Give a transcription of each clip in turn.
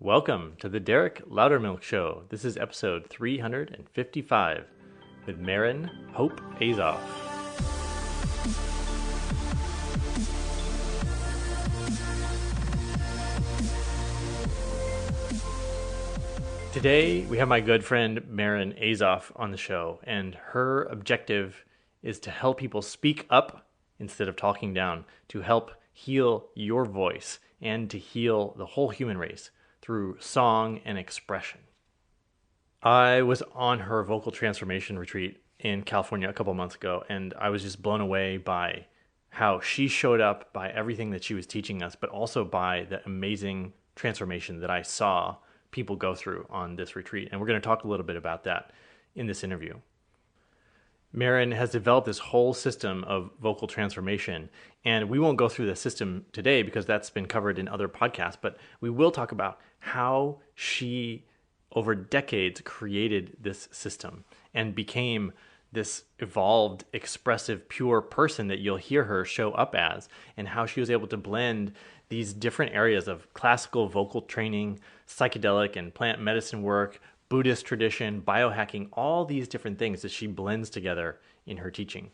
Welcome to the Derek Loudermilk Show. This is episode 355 with Maryn Hope Azoff. Today we have my good friend Maryn Azoff on the show, and her objective is to help people speak up instead of talking down, to help heal your voice and to heal the whole human race through song and expression. I was on her vocal transformation retreat in California a couple months ago, and I was just blown away by how she showed up, by everything that she was teaching us, but also by the amazing transformation that I saw people go through on this retreat. And we're going to talk a little bit about that in this interview. Maryn has developed this whole system of vocal transformation, and we won't go through the system today because that's been covered in other podcasts, but we will talk about how she, over decades, created this system and became this evolved, expressive, pure person that you'll hear her show up as, and how she was able to blend these different areas of classical vocal training, psychedelic and plant medicine work, Buddhist tradition, biohacking, all these different things that she blends together in her teaching.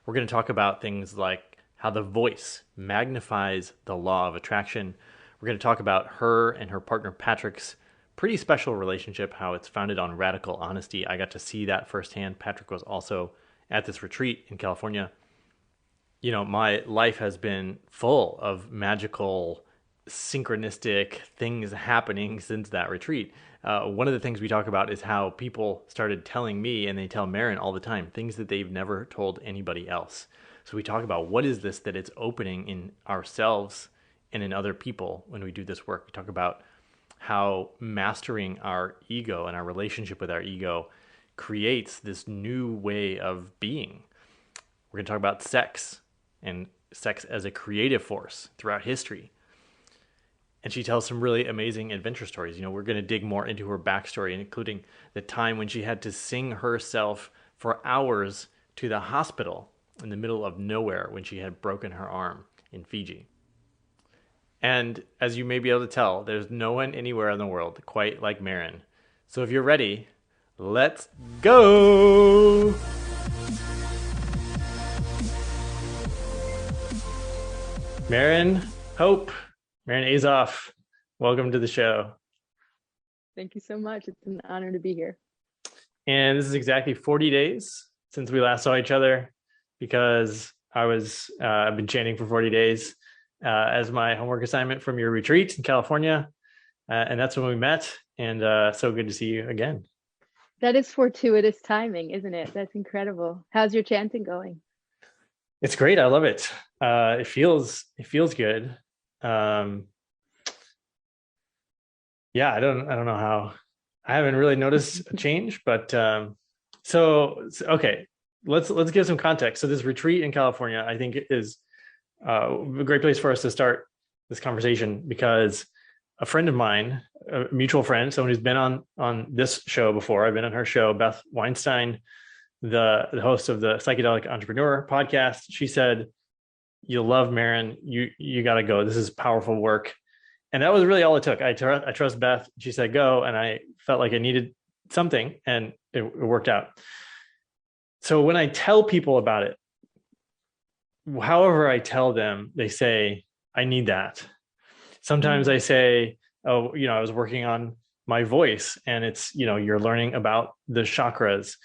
We're going to talk about things like how the voice magnifies the law of attraction. We're going to talk about her and her partner Patrick's pretty special relationship, how it's founded on radical honesty. I got to see that firsthand. Patrick was also at this retreat in California. You know, my life has been full of magical, synchronistic things happening since that retreat. One of the things we talk about is how people started telling me, and they tell Maryn all the time, things that they've never told anybody else. So we talk about what is this that it's opening in ourselves and in other people when we do this work. We talk about how mastering our ego and our relationship with our ego creates this new way of being. We're going to talk about sex and sex as a creative force throughout history. And she tells some really amazing adventure stories. You know, we're going to dig more into her backstory, including the time when she had to sing herself for hours to the hospital in the middle of nowhere when she had broken her arm in Fiji. And as you may be able to tell, there's no one anywhere in the world quite like Maryn. So if you're ready, let's go! Maryn Hope. Maryn Azoff, welcome to the show. Thank you so much. It's an honor to be here. And this is exactly 40 days since we last saw each other, because I've been chanting for 40 days as my homework assignment from your retreat in California. And that's when we met. And so good to see you again. That is fortuitous timing, isn't it? That's incredible. How's your chanting going? It's great. I love it. It feels good. Yeah, I don't know how. I haven't really noticed a change, but so okay, let's give some context. So this retreat in California, I think, is a great place for us to start this conversation, because a friend of mine, a mutual friend, someone who's been on this show before, I've been on her show, Beth Weinstein, the host of the Psychedelic Entrepreneur podcast, she said, "You'll love Maryn. You got to go. This is powerful work." And that was really all it took. I trust Beth. She said, go. And I felt like I needed something, and it worked out. So when I tell people about it, however I tell them, they say, I need that. Sometimes I say, oh, I was working on my voice, and it's, you're learning about the chakras.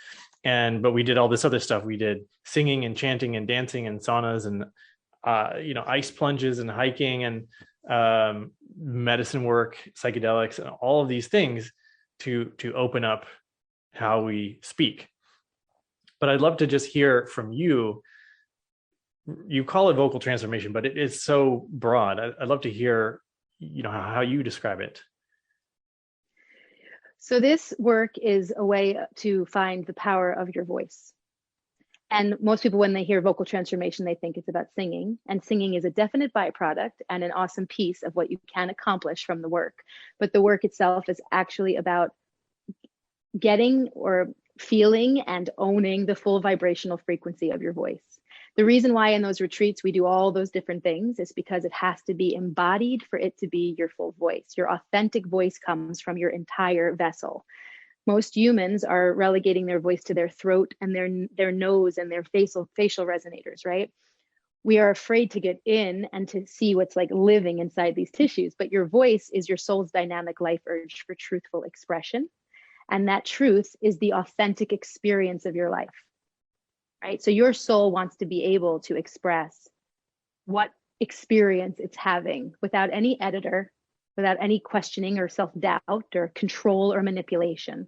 But we did all this other stuff. We did singing and chanting and dancing and saunas and ice plunges and hiking and medicine work, psychedelics, and all of these things to open up how we speak. But I'd love to just hear from you. You call it vocal transformation, but it is so broad. I'd love to hear, how you describe it. So this work is a way to find the power of your voice. And most people, when they hear vocal transformation, they think it's about singing. And singing is a definite byproduct and an awesome piece of what you can accomplish from the work. But the work itself is actually about getting or feeling and owning the full vibrational frequency of your voice. The reason why in those retreats we do all those different things is because it has to be embodied for it to be your full voice. Your authentic voice comes from your entire vessel. Most humans are relegating their voice to their throat and their nose and their facial resonators, right? We are afraid to get in and to see what's like living inside these tissues, but your voice is your soul's dynamic life urge for truthful expression. And that truth is the authentic experience of your life, right? So your soul wants to be able to express what experience it's having without any editor, without any questioning or self-doubt or control or manipulation.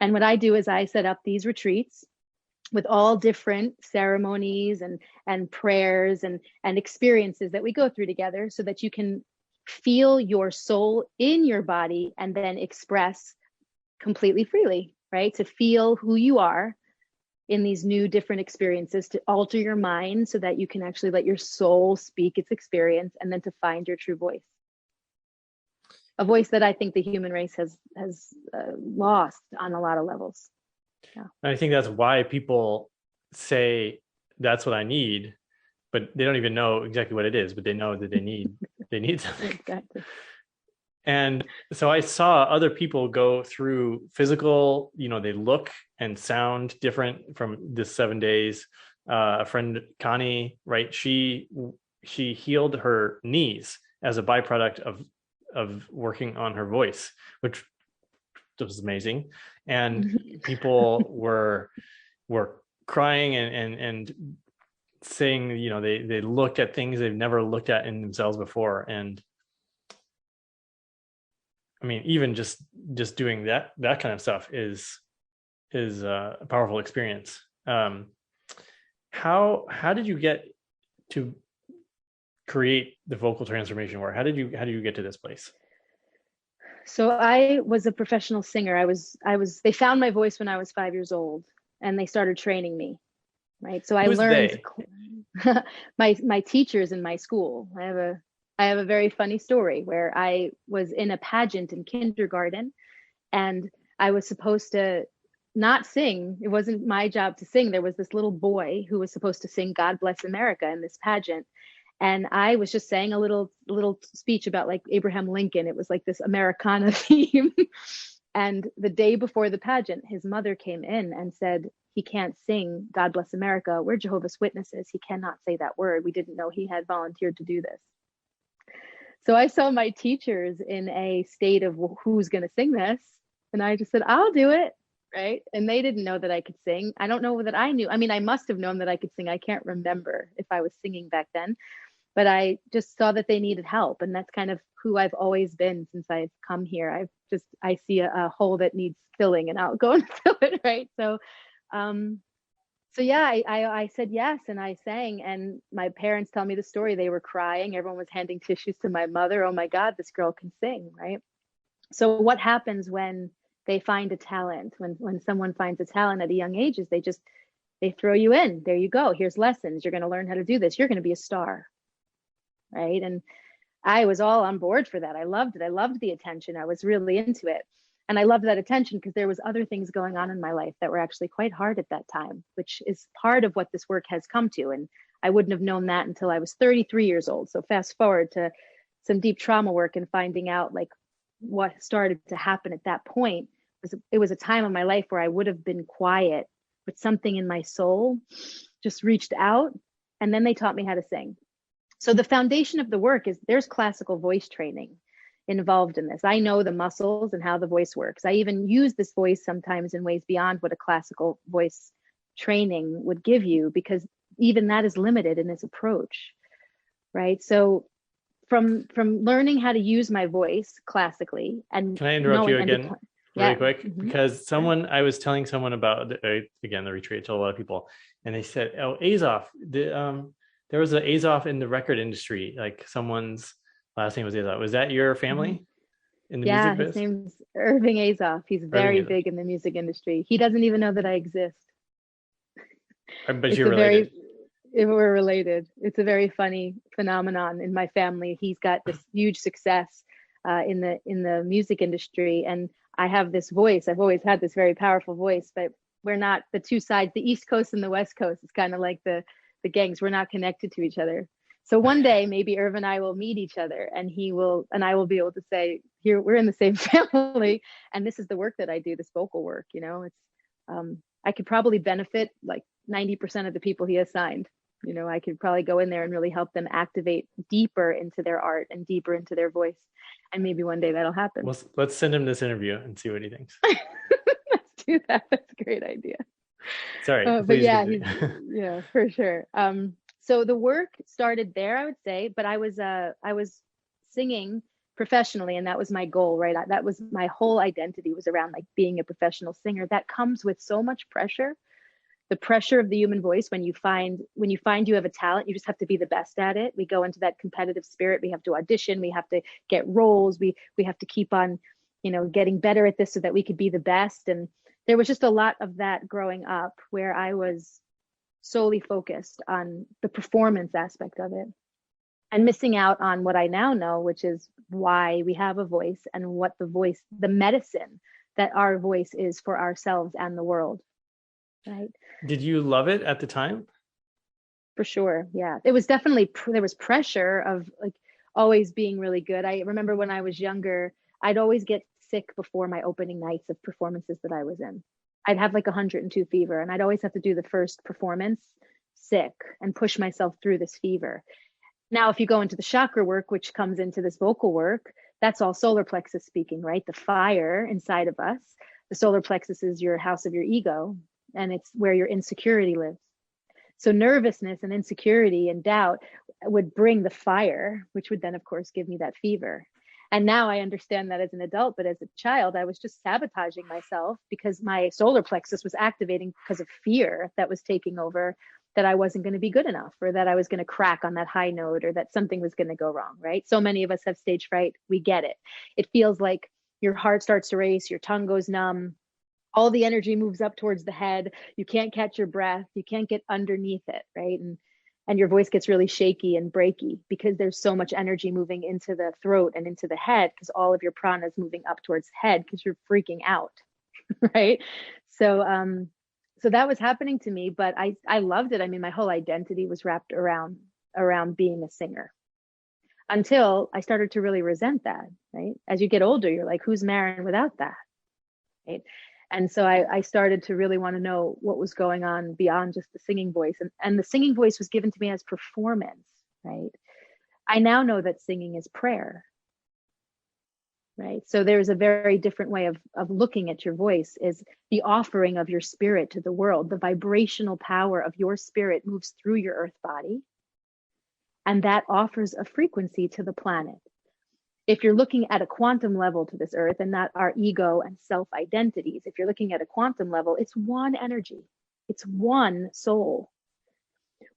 And what I do is I set up these retreats with all different ceremonies and prayers and experiences that we go through together so that you can feel your soul in your body and then express completely freely, right? To feel who you are in these new different experiences, to alter your mind so that you can actually let your soul speak its experience, and then to find your true voice. A voice that I think the human race has lost on a lot of levels. Yeah. I think that's why people say that's what I need, but they don't even know exactly what it is, but they know that they need something. Exactly. And so I saw other people go through physical, they look and sound different from this 7 days. A friend, Connie, right? She healed her knees as a byproduct of working on her voice, which was amazing. And people were crying and saying, they looked at things they've never looked at in themselves before. And I mean, even just doing that kind of stuff is a powerful experience. How did you get to create the vocal transformation work? How did you get to this place? So I was a professional singer. They found my voice when I was 5 years old and they started training me. Right. So I learned my teachers in my school. I have a very funny story where I was in a pageant in kindergarten and I was supposed to not sing. It wasn't my job to sing. There was this little boy who was supposed to sing God Bless America in this pageant. And I was just saying a little speech about like Abraham Lincoln. It was like this Americana theme. And the day before the pageant, his mother came in and said, he can't sing God Bless America. We're Jehovah's Witnesses. He cannot say that word. We didn't know he had volunteered to do this. So I saw my teachers in a state of, well, who's going to sing this? And I just said, I'll do it. Right. And they didn't know that I could sing. I don't know that I knew. I mean, I must have known that I could sing. I can't remember if I was singing back then, but I just saw that they needed help. And that's kind of who I've always been since I've come here. I see a hole that needs filling and I'll go and fill it. Right. So yeah, I said yes and I sang, and my parents tell me the story. They were crying. Everyone was handing tissues to my mother. Oh my God, this girl can sing, right? So what happens when they find a talent? When someone finds a talent at a young age, is they throw you in. There you go. Here's lessons. You're going to learn how to do this. You're going to be a star, right? And I was all on board for that. I loved it. I loved the attention. I was really into it. And I loved that attention because there was other things going on in my life that were actually quite hard at that time, which is part of what this work has come to. And I wouldn't have known that until I was 33 years old. So fast forward to some deep trauma work and finding out like what started to happen at that point. It was a time in my life where I would have been quiet, but something in my soul just reached out, and then they taught me how to sing. So the foundation of the work is there's classical voice training involved in this. I know the muscles and how the voice works. I even use this voice sometimes in ways beyond what a classical voice training would give you, because even that is limited in its approach, right? So from learning how to use my voice classically, and can I interrupt you again really quick? Mm-hmm. Because I was telling someone about again the retreat. I told a lot of people, and they said, "Oh, Azoff, there was an Azoff in the record industry. Like someone's last name was Azoff. Was that your family in the music biz?" His name's Irving Azoff. He's very big in the music industry. He doesn't even know that I exist. But you're related. We're related. It's a very funny phenomenon in my family. He's got this huge success in the music industry, and I have this voice. I've always had this very powerful voice, but we're not the two sides, the East Coast and the West Coast. It's kind of like the the gangs. We're not connected to each other. So one day maybe Irv and I will meet each other, and I will be able to say, here, we're in the same family, and this is the work that I do, this vocal work. It's I could probably benefit like 90% of the people he assigned. I could probably go in there and really help them activate deeper into their art and deeper into their voice. And maybe one day that'll happen. Well, let's send him this interview and see what he thinks. Let's do that. That's a great idea. Sorry. But yeah, yeah, for sure. So the work started there, I would say, but I was singing professionally, and that was my goal, right? That was my whole identity, was around like being a professional singer. That comes with so much pressure. The pressure of the human voice, when you find you have a talent, you just have to be the best at it. We go into that competitive spirit. We have to audition. We have to get roles. We have to keep on, getting better at this so that we could be the best. And there was just a lot of that growing up, where I was solely focused on the performance aspect of it and missing out on what I now know, which is why we have a voice and what the medicine that our voice is for ourselves and the world. Right. Did you love it at the time? For sure. Yeah. It was definitely, there was pressure of like always being really good. I remember when I was younger, I'd always get sick before my opening nights of performances that I was in. I'd have like 102 fever, and I'd always have to do the first performance sick and push myself through this fever. Now, if you go into the chakra work, which comes into this vocal work, that's all solar plexus speaking, right? The fire inside of us. The solar plexus is your house of your ego, and it's where your insecurity lives. So nervousness and insecurity and doubt would bring the fire, which would then, of course, give me that fever. And now I understand that as an adult, but as a child, I was just sabotaging myself because my solar plexus was activating because of fear that was taking over, that I wasn't going to be good enough, or that I was going to crack on that high note, or that something was going to go wrong, right? So many of us have stage fright. We get it. It feels like your heart starts to race, your tongue goes numb, all the energy moves up towards the head. You can't catch your breath. You can't get underneath it, right? And your voice gets really shaky and breaky because there's so much energy moving into the throat and into the head, because all of your prana is moving up towards head because you're freaking out, right? So that was happening to me, but I loved it. I mean, my whole identity was wrapped around being a singer, until I started to really resent that, right? As you get older, you're like, who's Maryn without that, right? And so I started to really want to know what was going on beyond just the singing voice. And the singing voice was given to me as performance, right? I now know that singing is prayer, right? So there's a very different way of looking at your voice, is the offering of your spirit to the world. The vibrational power of your spirit moves through your earth body, and that offers a frequency to the planet. If you're looking at a quantum level to this earth and not our ego and self identities, if you're looking at a quantum level, it's one energy, it's one soul.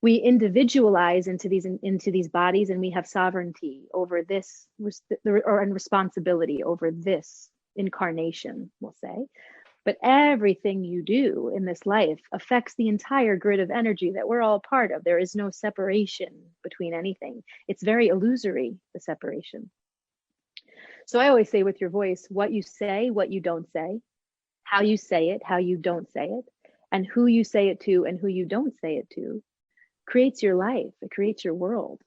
We individualize into these bodies, and we have sovereignty over this, or responsibility over this incarnation, we'll say. But everything you do in this life affects the entire grid of energy that we're all part of. There is no separation between anything. It's very illusory, the separation. So I always say with your voice, what you say, what you don't say, how you say it, how you don't say it, and who you say it to and who you don't say it to, creates your life. It creates your world.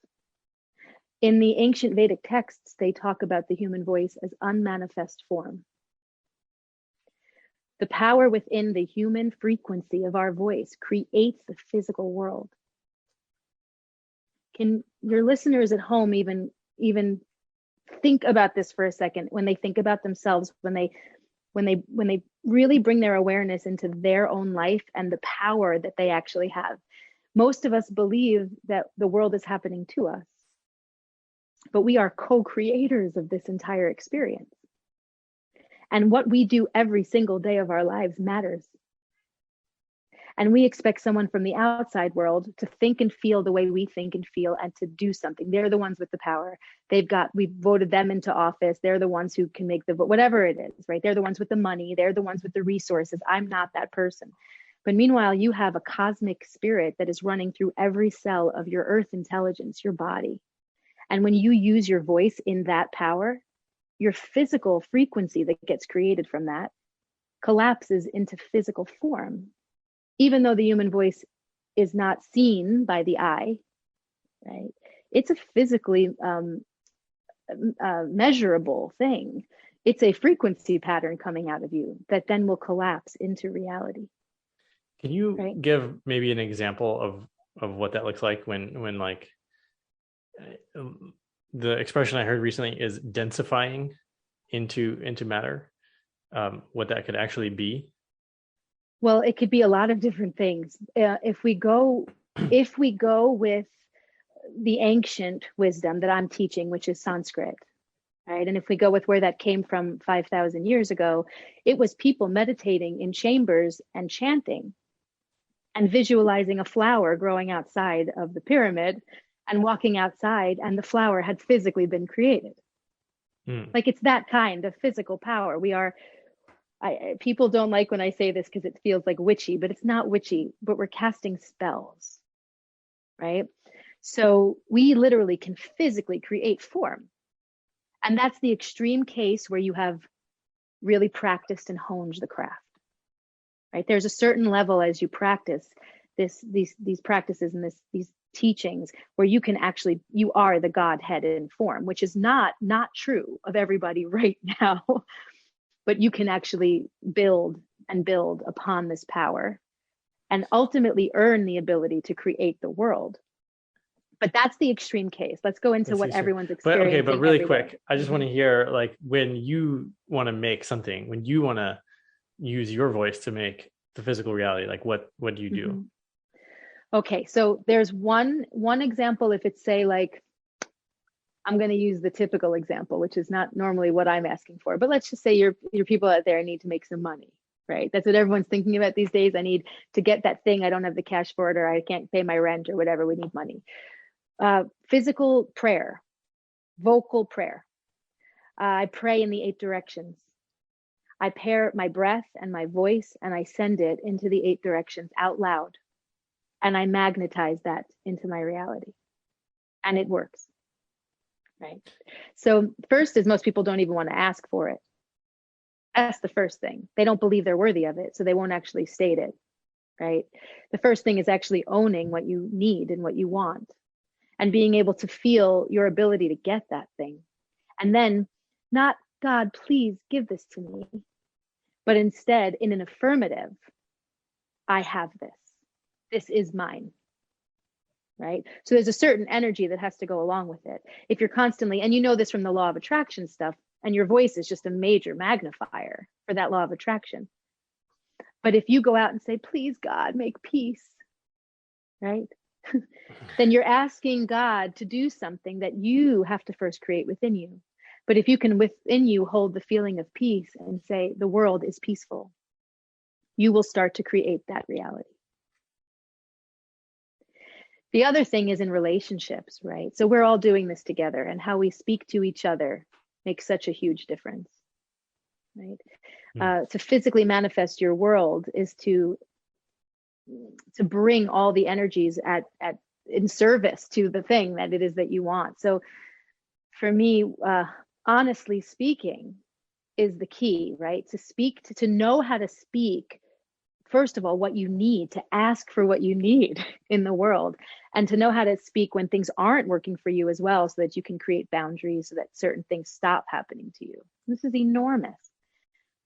In the ancient Vedic texts, they talk about the human voice as unmanifest form. The power within the human frequency of our voice creates the physical world. Can your listeners at home even think about this for a second? When they think about themselves, when they really bring their awareness into their own life and the power that they actually have. Most of us believe that the world is happening to us, but we are co-creators of this entire experience. And what we do every single day of our lives matters. And we expect someone from the outside world to think and feel the way we think and feel, and to do something. They're the ones with the power. We voted them into office. They're the ones who can make the vote, whatever it is, right? They're the ones with the money. They're the ones with the resources. I'm not that person. But meanwhile, you have a cosmic spirit that is running through every cell of your earth intelligence, your body. And when you use your voice in that power, your physical frequency that gets created from that collapses into physical form. Even though the human voice is not seen by the eye, right? It's a physically measurable thing. It's a frequency pattern coming out of you that then will collapse into reality. Can you right? give maybe an example of what that looks like when like the expression I heard recently is densifying into matter, what that could actually be? Well, it could be a lot of different things. If we go with the ancient wisdom that I'm teaching, which is Sanskrit, right? And if we go with where that came from 5,000 years ago, it was people meditating in chambers and chanting and visualizing a flower growing outside of the pyramid and walking outside, and the flower had physically been created. Like, it's that kind of physical power. People don't like when I say this because it feels like witchy, but it's not witchy, but we're casting spells, right? So we literally can physically create form. And that's the extreme case where you have really practiced and honed the craft, right? There's a certain level as you practice these practices and these teachings where you can actually, you are the Godhead in form, which is not true of everybody right now. But you can actually build and build upon this power and ultimately earn the ability to create the world. But that's the extreme case. Let's go into what everyone's experiencing. But really quick, I just want to hear, like, when you want to make something, when you want to use your voice to make the physical reality, like what do you do? Okay, so there's one example. If it's, say, like, I'm going to use the typical example, which is not normally what I'm asking for, but let's just say your people out there need to make some money, right? That's what everyone's thinking about these days. I need to get that thing. I don't have the cash for it, or I can't pay my rent or whatever. We need money. Physical prayer, vocal prayer. I pray in the 8 directions. I pair my breath and my voice, and I send it into the 8 directions out loud. And I magnetize that into my reality. And it works. Right. So first is, most people don't even want to ask for it. That's the first thing. They don't believe they're worthy of it, so they won't actually state it. Right. The first thing is actually owning what you need and what you want, and being able to feel your ability to get that thing. And then, not, God, please give this to me, but instead, in an affirmative, I have this. This is mine. Right? So there's a certain energy that has to go along with it. If you're constantly, and you know this from the law of attraction stuff, and your voice is just a major magnifier for that law of attraction. But if you go out and say, please, God, make peace, right? Then you're asking God to do something that you have to first create within you. But if you can within you hold the feeling of peace and say, the world is peaceful, you will start to create that reality. The other thing is in relationships, right? So we're all doing this together, and how we speak to each other makes such a huge difference, right? To physically manifest your world is to bring all the energies in service to the thing that it is that you want. So for me, honestly speaking is the key, right? To know how to speak, first of all, what you need, to ask for what you need in the world, and to know how to speak when things aren't working for you as well, so that you can create boundaries so that certain things stop happening to you. This is enormous.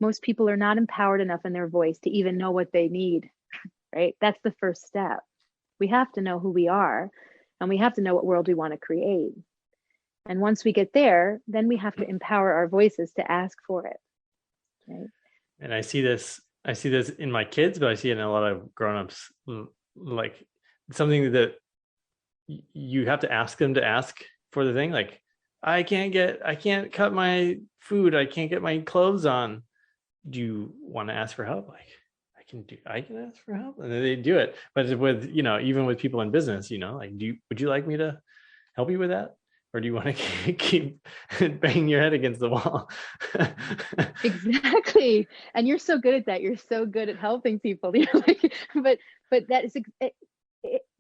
Most people are not empowered enough in their voice to even know what they need, right? That's the first step. We have to know who we are, and we have to know what world we want to create. And once we get there, then we have to empower our voices to ask for it, right? And I see this in my kids, but I see it in a lot of grown-ups, like something that you have to ask them to ask for the thing. Like, I can't cut my food. I can't get my clothes on. Do you want to ask for help? Like, I can ask for help, and then they do it. But with, even with people in business, like, would you like me to help you with that? Or do you want to keep banging your head against the wall? Exactly. And you're so good at that. You're so good at helping people. But that is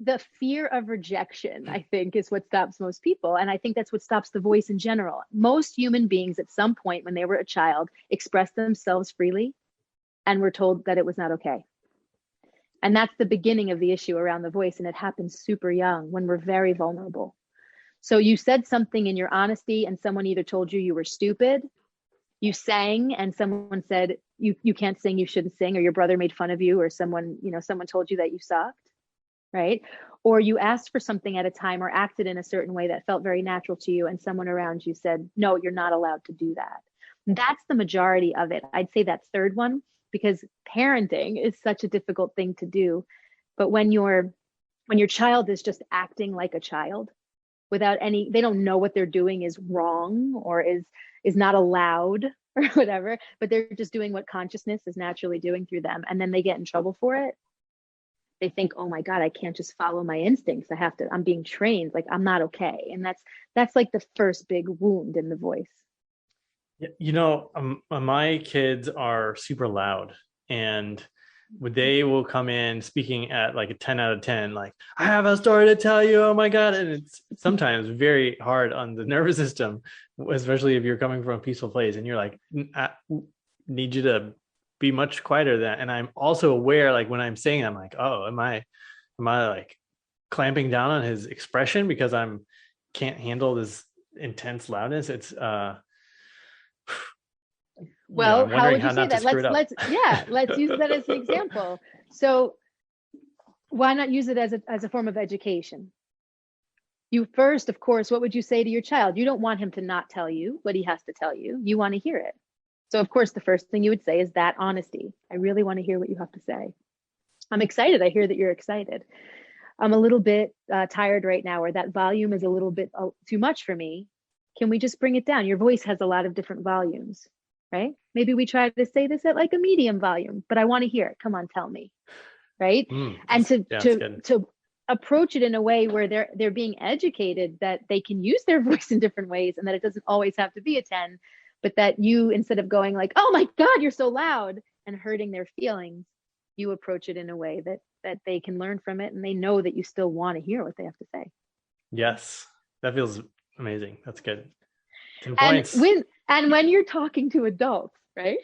the fear of rejection, I think, is what stops most people. And I think that's what stops the voice in general. Most human beings at some point when they were a child expressed themselves freely and were told that it was not okay. And that's the beginning of the issue around the voice. And it happens super young when we're very vulnerable. So you said something in your honesty and someone either told you were stupid, you sang and someone said you can't sing, you shouldn't sing, or your brother made fun of you, or someone, someone told you that you sucked, right? Or you asked for something at a time or acted in a certain way that felt very natural to you and someone around you said, no, you're not allowed to do that. That's the majority of it. I'd say that third one, because parenting is such a difficult thing to do. But when your child is just acting like a child without any, they don't know what they're doing is wrong or is not allowed or whatever, but they're just doing what consciousness is naturally doing through them. And then they get in trouble for it. They think, oh my God, I can't just follow my instincts. I'm being trained. Like, I'm not okay. And that's like the first big wound in the voice. My kids are super loud, and they will come in speaking at like a 10 out of 10, like, I have a story to tell you. Oh my God. And it's sometimes very hard on the nervous system, especially if you're coming from a peaceful place and you're like, I need you to be much quieter than that. And I'm also aware, like when I'm saying, I'm like, oh, am I like clamping down on his expression because can't handle this intense loudness? It's well, how would you say that? Let's use that as an example. So why not use it as a form of education? You first, of course, what would you say to your child? You don't want him to not tell you what he has to tell you. You want to hear it. So of course, the first thing you would say is that honesty. I really want to hear what you have to say. I'm excited. I hear that you're excited. I'm a little bit tired right now, or that volume is a little bit too much for me. Can we just bring it down? Your voice has a lot of different volumes, right? Maybe we try to say this at like a medium volume, but I want to hear it. Come on, tell me, right? And to approach it in a way where they're being educated that they can use their voice in different ways and that it doesn't always have to be a 10, but that you, instead of going like, oh my God, you're so loud and hurting their feelings, you approach it in a way that they can learn from it and they know that you still want to hear what they have to say. Yes, that feels amazing. That's good. 10 points. And when you're talking to adults, right?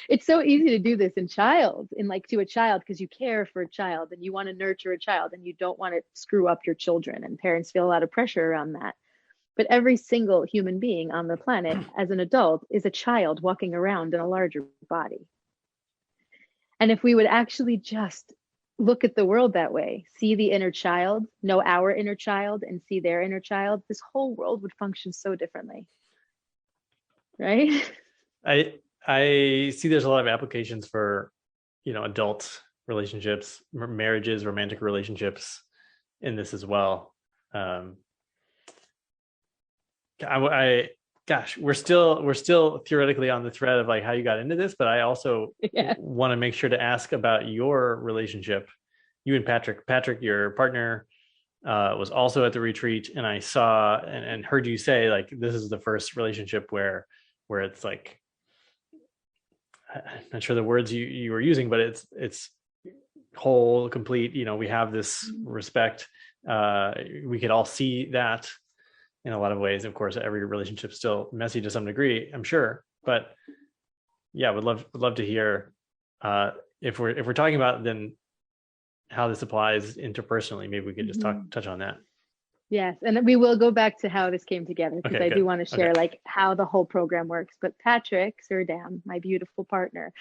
It's so easy to do this to a child, because you care for a child and you want to nurture a child and you don't want to screw up your children, and parents feel a lot of pressure around that. But every single human being on the planet as an adult is a child walking around in a larger body. And if we would actually just look at the world that way, see the inner child, know our inner child, and see their inner child, this whole world would function so differently. Right? I see there's a lot of applications for, adult relationships, marriages, romantic relationships in this as well. We're still theoretically on the thread of like how you got into this, but I also want to make sure to ask about your relationship. You and Patrick, your partner, was also at the retreat, and I saw and heard you say like this is the first relationship where it's like, I'm not sure the words you were using, but it's whole, complete. We have this respect. We could all see that. In a lot of ways, of course, every relationship's still messy to some degree, I'm sure. But yeah, would love to hear if we're talking about then how this applies interpersonally. Maybe we could just touch on that. Yes, and we will go back to how this came together, because I do want to share like how the whole program works. But Patrick Surdam, my beautiful partner,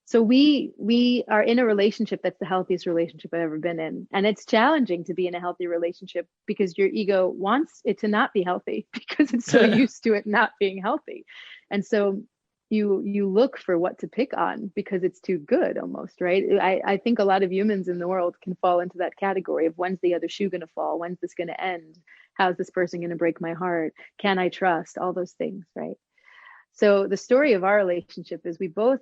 so we are in a relationship that's the healthiest relationship I've ever been in. And it's challenging to be in a healthy relationship because your ego wants it to not be healthy because it's so used to it not being healthy. And so you look for what to pick on because it's too good almost, right? I think a lot of humans in the world can fall into that category of when's the other shoe going to fall? When's this going to end? How's this person going to break my heart? Can I trust? All those things, right? So the story of our relationship is we both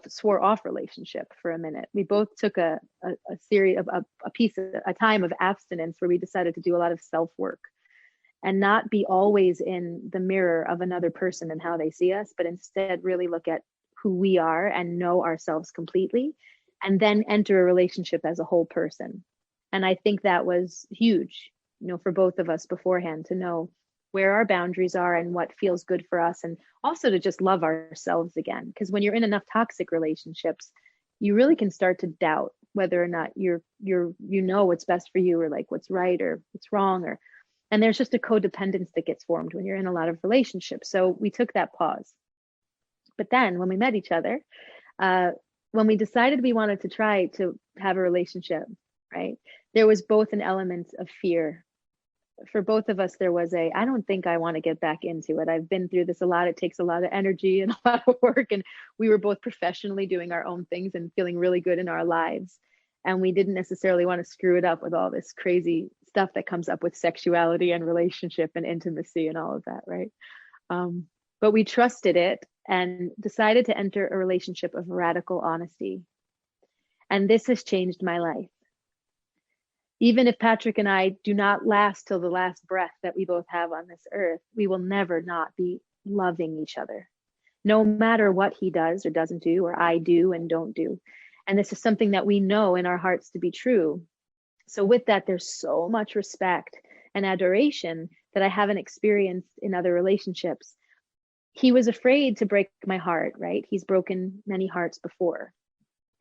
swore off relationship for a minute. We both took a series of a time of abstinence where we decided to do a lot of self-work and not be always in the mirror of another person and how they see us, but instead really look at who we are and know ourselves completely, and then enter a relationship as a whole person. And I think that was huge, for both of us beforehand, to know where our boundaries are and what feels good for us, and also to just love ourselves again. Because when you're in enough toxic relationships, you really can start to doubt whether or not what's best for you, or like what's right or what's wrong, and there's just a codependence that gets formed when you're in a lot of relationships. So we took that pause. But then when we met each other, when we decided we wanted to try to have a relationship, right, there was both an element of fear. For both of us, there was I don't think I want to get back into it. I've been through this a lot. It takes a lot of energy and a lot of work. And we were both professionally doing our own things and feeling really good in our lives. And we didn't necessarily want to screw it up with all this crazy stuff that comes up with sexuality and relationship and intimacy and all of that, right? But we trusted it and decided to enter a relationship of radical honesty. And this has changed my life. Even if Patrick and I do not last till the last breath that we both have on this earth, we will never not be loving each other, no matter what he does or doesn't do, or I do and don't do. And this is something that we know in our hearts to be true. So with that, there's so much respect and adoration that I haven't experienced in other relationships. He was afraid to break my heart, right? He's broken many hearts before.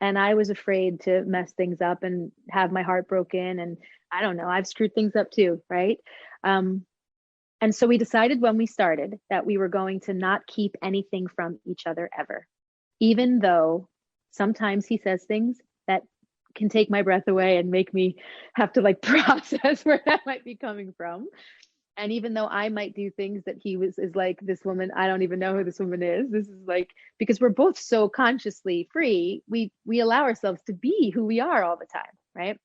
And I was afraid to mess things up and have my heart broken. And I don't know, I've screwed things up too, right? And so we decided when we started that we were going to not keep anything from each other ever, even though sometimes he says things that can take my breath away and make me have to like process where that might be coming from. And even though I might do things that is like, this woman, I don't even know who this woman is. This is like, because we're both so consciously free, we allow ourselves to be who we are all the time, right?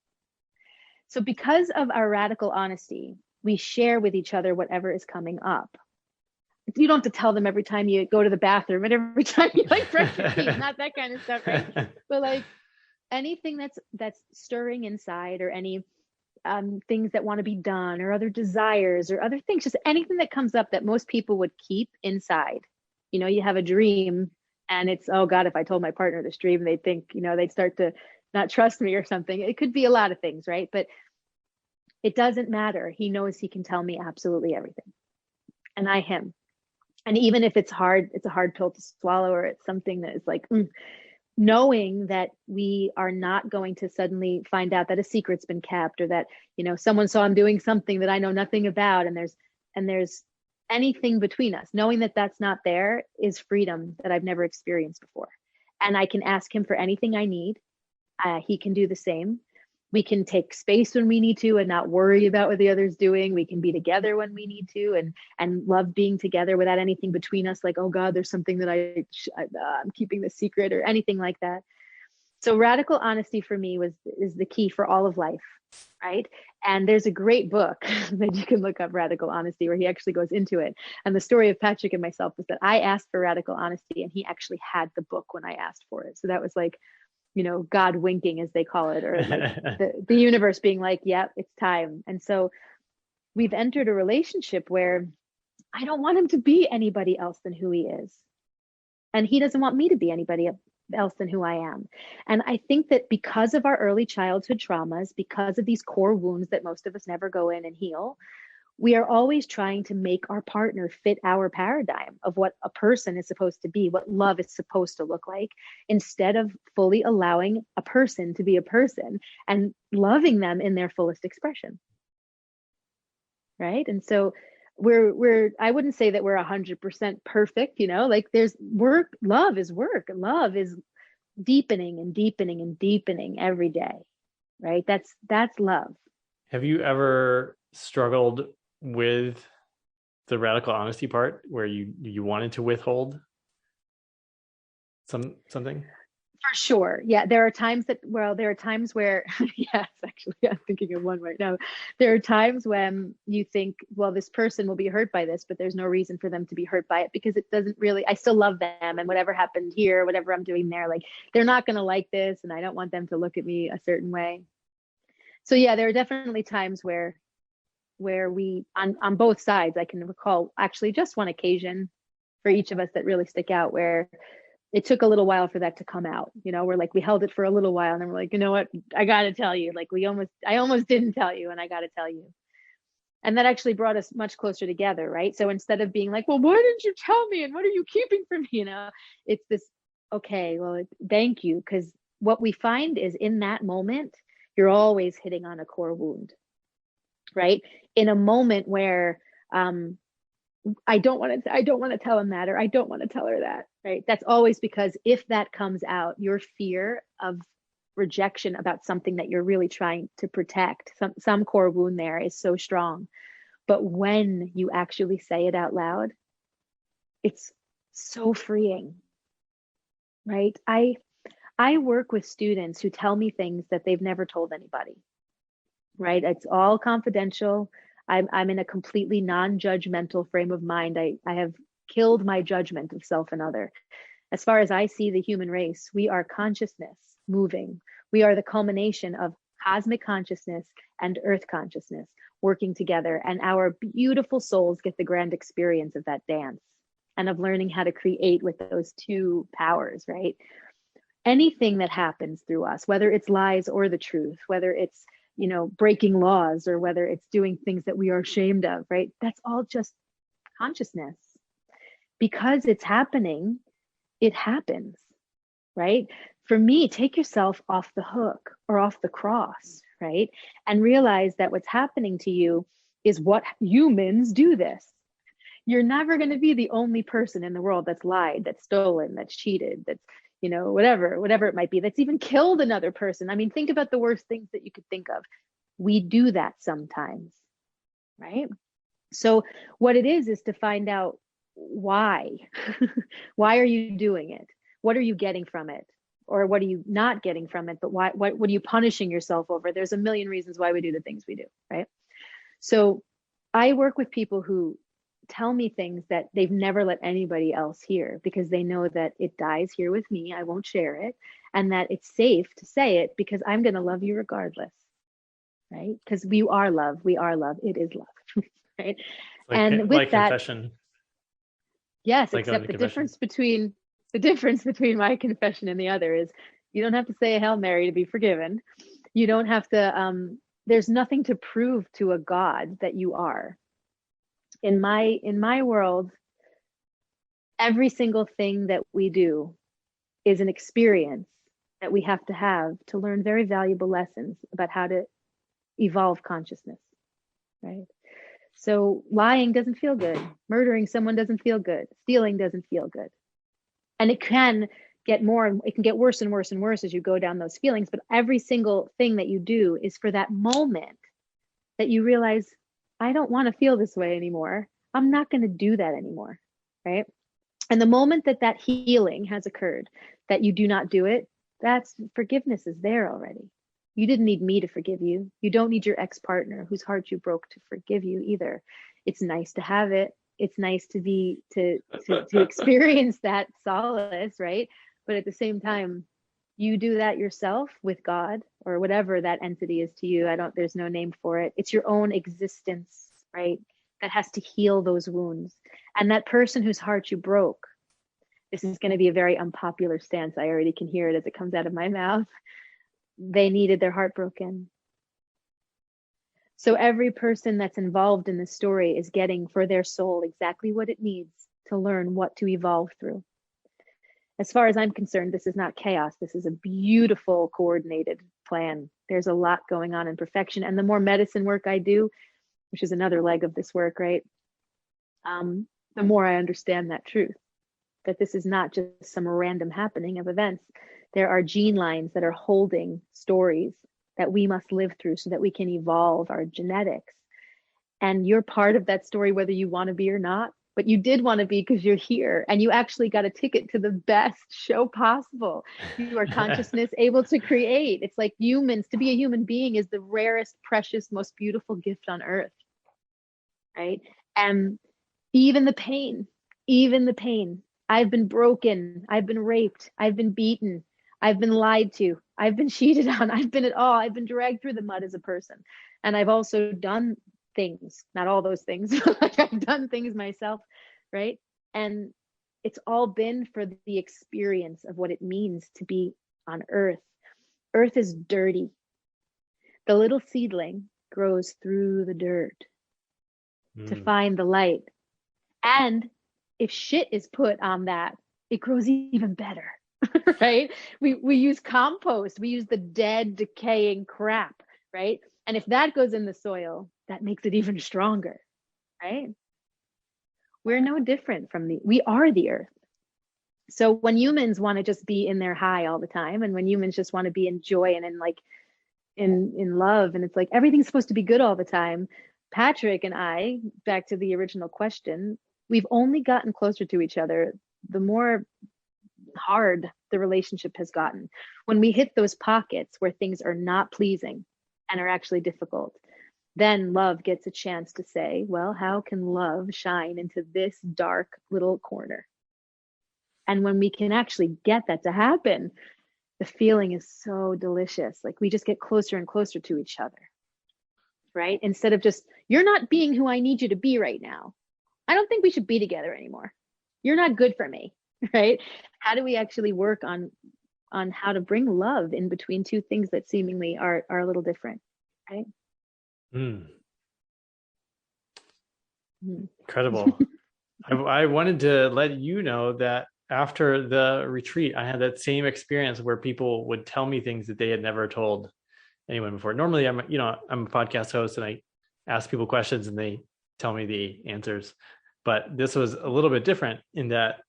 So because of our radical honesty, we share with each other whatever is coming up. You don't have to tell them every time you go to the bathroom and every time you like brush your teeth, not that kind of stuff, right? But like anything that's stirring inside, or any things that want to be done, or other desires or other things, just anything that comes up that most people would keep inside. You know, you have a dream and it's, oh God, if I told my partner this dream, they'd think, they'd start to not trust me or something. It could be a lot of things, right? But it doesn't matter. He knows he can tell me absolutely everything. And I him. And even if it's hard, it's a hard pill to swallow, or it's something that is like, knowing that we are not going to suddenly find out that a secret's been kept, or that, someone saw I'm doing something that I know nothing about, and there's anything between us. Knowing that that's not there is freedom that I've never experienced before. And I can ask him for anything I need. He can do the same. We can take space when we need to and not worry about what the other's doing. We can be together when we need to and love being together without anything between us, like, oh God, there's something that I'm keeping the secret, or anything like that. So radical honesty for me is the key for all of life, right? And there's a great book that you can look up, Radical Honesty, where he actually goes into it. And the story of Patrick and myself was that I asked for radical honesty and he actually had the book when I asked for it. So that was like, God winking, as they call it, or like the universe being like, yep, it's time. And so we've entered a relationship where I don't want him to be anybody else than who he is. And he doesn't want me to be anybody else than who I am. And I think that because of our early childhood traumas, because of these core wounds that most of us never go in and heal, we are always trying to make our partner fit our paradigm of what a person is supposed to be, what love is supposed to look like, instead of fully allowing a person to be a person and loving them in their fullest expression. Right? And so I wouldn't say that we're 100% perfect, like there's work, love is work. Love is deepening and deepening and deepening every day, right? That's love. Have you ever struggled with the radical honesty part where you wanted to withhold something? For sure. Yeah. There are times where, yes, actually, I'm thinking of one right now. There are times when you think, well, this person will be hurt by this, but there's no reason for them to be hurt by it, because it doesn't really, I still love them, and whatever happened here, whatever I'm doing there, like they're not going to like this, and I don't want them to look at me a certain way. So yeah, there are definitely times where we, on both sides, I can recall actually just one occasion for each of us that really stick out, where it took a little while for that to come out. We're like, we held it for a little while, and then we're like, you know what, I got to tell you, like I almost didn't tell you, and I got to tell you. And that actually brought us much closer together, right? So instead of being like, well, why didn't you tell me? And what are you keeping from me? It's this, okay, well, thank you. Because what we find is in that moment, you're always hitting on a core wound, right? In a moment where I don't want to tell him that, or I don't want to tell her that, right? That's always because if that comes out, your fear of rejection about something that you're really trying to protect, some core wound there is so strong. But when you actually say it out loud, it's so freeing, right? I work with students who tell me things that they've never told anybody, right? It's all confidential. I'm in a completely non-judgmental frame of mind. I have killed my judgment of self and other. As far as I see the human race, we are consciousness moving. We are the culmination of cosmic consciousness and earth consciousness working together. And our beautiful souls get the grand experience of that dance and of learning how to create with those two powers, right? Anything that happens through us, whether it's lies or the truth, whether it's, breaking laws, or whether it's doing things that we are ashamed of, right? That's all just consciousness. Because it's happening, it happens, right? For me, take yourself off the hook or off the cross, right? And realize that what's happening to you is what humans do this. You're never going to be the only person in the world that's lied, that's stolen, that's cheated, that's, whatever it might be, that's even killed another person. I mean, think about the worst things that you could think of. We do that sometimes, right? So what it is to find out why. Why are you doing it? What are you getting from it? Or what are you not getting from it? But why, what are you punishing yourself over? There's a million reasons why we do the things we do, right? So I work with people who tell me things that they've never let anybody else hear, because they know that it dies here with me. I won't share it. And that it's safe to say it because I'm going to love you regardless, right? Because we are love. We are love. It is love, right? And with that, confession. yes, except the difference between my confession and the other is you don't have to say a Hail Mary to be forgiven. You don't have to, there's nothing to prove to a God that you are. In my world, every single thing that we do is an experience that we have to learn very valuable lessons about how to evolve consciousness, right? So lying doesn't feel good. Murdering someone doesn't feel good. Stealing doesn't feel good. And it can get worse and worse and worse as you go down those feelings. But every single thing that you do is for that moment that you realize, I don't want to feel this way anymore. I'm not going to do that anymore, right? And the moment that healing has occurred, that you do not do it, that's forgiveness is there already. You didn't need me to forgive you. You don't need your ex-partner whose heart you broke to forgive you either. It's nice to have it. It's nice to experience that solace, right? But at the same time, you do that yourself with God or whatever that entity is to you. There's no name for it. It's your own existence, right? That has to heal those wounds. And that person whose heart you broke, this is going to be a very unpopular stance. I already can hear it as it comes out of my mouth. They needed their heart broken. So every person that's involved in the story is getting for their soul exactly what it needs to learn what to evolve through. As far as I'm concerned, this is not chaos. This is a beautiful, coordinated plan. There's a lot going on in perfection. And the more medicine work I do, which is another leg of this work, right? The more I understand that truth, that this is not just some random happening of events. There are gene lines that are holding stories that we must live through so that we can evolve our genetics. And you're part of that story, whether you want to be or not. But you did want to be because you're here and you actually got a ticket to the best show possible. You are consciousness able to create. It's like humans, to be a human being is the rarest, precious, most beautiful gift on earth, right? And even the pain, I've been broken, I've been raped, I've been beaten, I've been lied to, I've been cheated on, I've been I've been dragged through the mud as a person. And I've also done things, not all those things, like I've done things myself, right? And it's all been for the experience of what it means to be on earth. Earth is dirty. The little seedling grows through the dirt to find the light. And if shit is put on that, it grows even better. right? We use compost, we use the dead, decaying crap, right? And if that goes in the soil, that makes it even stronger, right? We're no different from we are the earth. So when humans want to just be in their high all the time, and when humans just want to be in joy and in like in love, and it's like everything's supposed to be good all the time, Patrick and I, back to the original question, we've only gotten closer to each other the more hard the relationship has gotten. When we hit those pockets where things are not pleasing and are actually difficult, then love gets a chance to say, well, how can love shine into this dark little corner? And when we can actually get that to happen, the feeling is so delicious. Like we just get closer and closer to each other, right? Instead of just, you're not being who I need you to be right now. I don't think we should be together anymore. You're not good for me, right? How do we actually work on how to bring love in between two things that seemingly are a little different, right? Incredible. I wanted to let you know that after the retreat, I had that same experience where people would tell me things that they had never told anyone before. Normally, I'm a podcast host and I ask people questions and they tell me the answers. But this was a little bit different in that,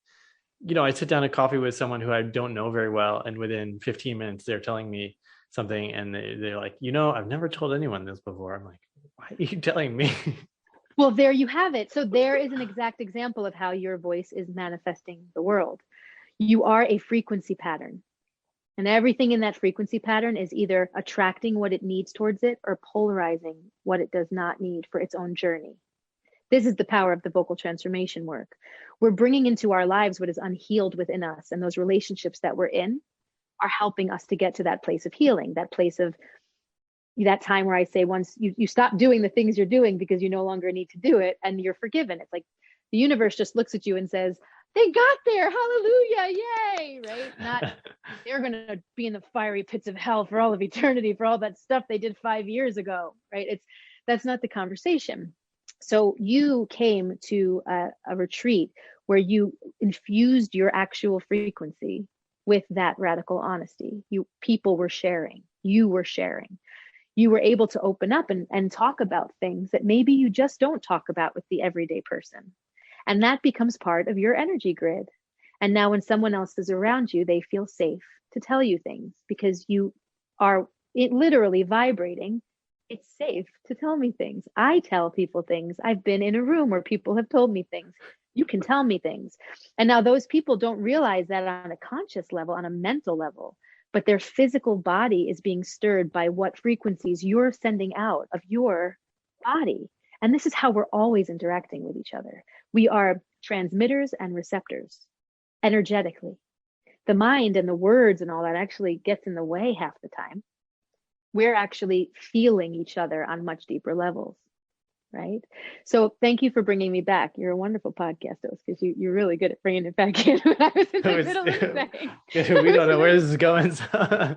I sit down to coffee with someone who I don't know very well, and within 15 minutes, they're telling me something, and they're like, I've never told anyone this before. I'm like, why are you telling me? Well, there you have it. So there is an exact example of how your voice is manifesting the world. You are a frequency pattern. And everything in that frequency pattern is either attracting what it needs towards it or polarizing what it does not need for its own journey. This is the power of the vocal transformation work. We're bringing into our lives what is unhealed within us, and those relationships that we're in are helping us to get to that place of healing, that place of that time where I say, once you stop doing the things you're doing because you no longer need to do it and you're forgiven. It's like the universe just looks at you and says, they got there, hallelujah, yay, right? Not they're going to be in the fiery pits of hell for all of eternity for all that stuff they did 5 years ago, right? That's not the conversation. So you came to a retreat where you infused your actual frequency with that radical honesty. People were sharing, you were sharing. You were able to open up and talk about things that maybe you just don't talk about with the everyday person. And that becomes part of your energy grid. And now when someone else is around you, they feel safe to tell you things because you are literally vibrating. It's safe to tell me things. I tell people things. I've been in a room where people have told me things. You can tell me things. And now those people don't realize that on a conscious level, on a mental level, but their physical body is being stirred by what frequencies you're sending out of your body. And this is how we're always interacting with each other. We are transmitters and receptors energetically. The mind and the words and all that actually gets in the way half the time. We're actually feeling each other on much deeper levels, right? So thank you for bringing me back. You're a wonderful podcast host because you're really good at bringing it back in when I was in the middle of saying. We don't know where this is going. So.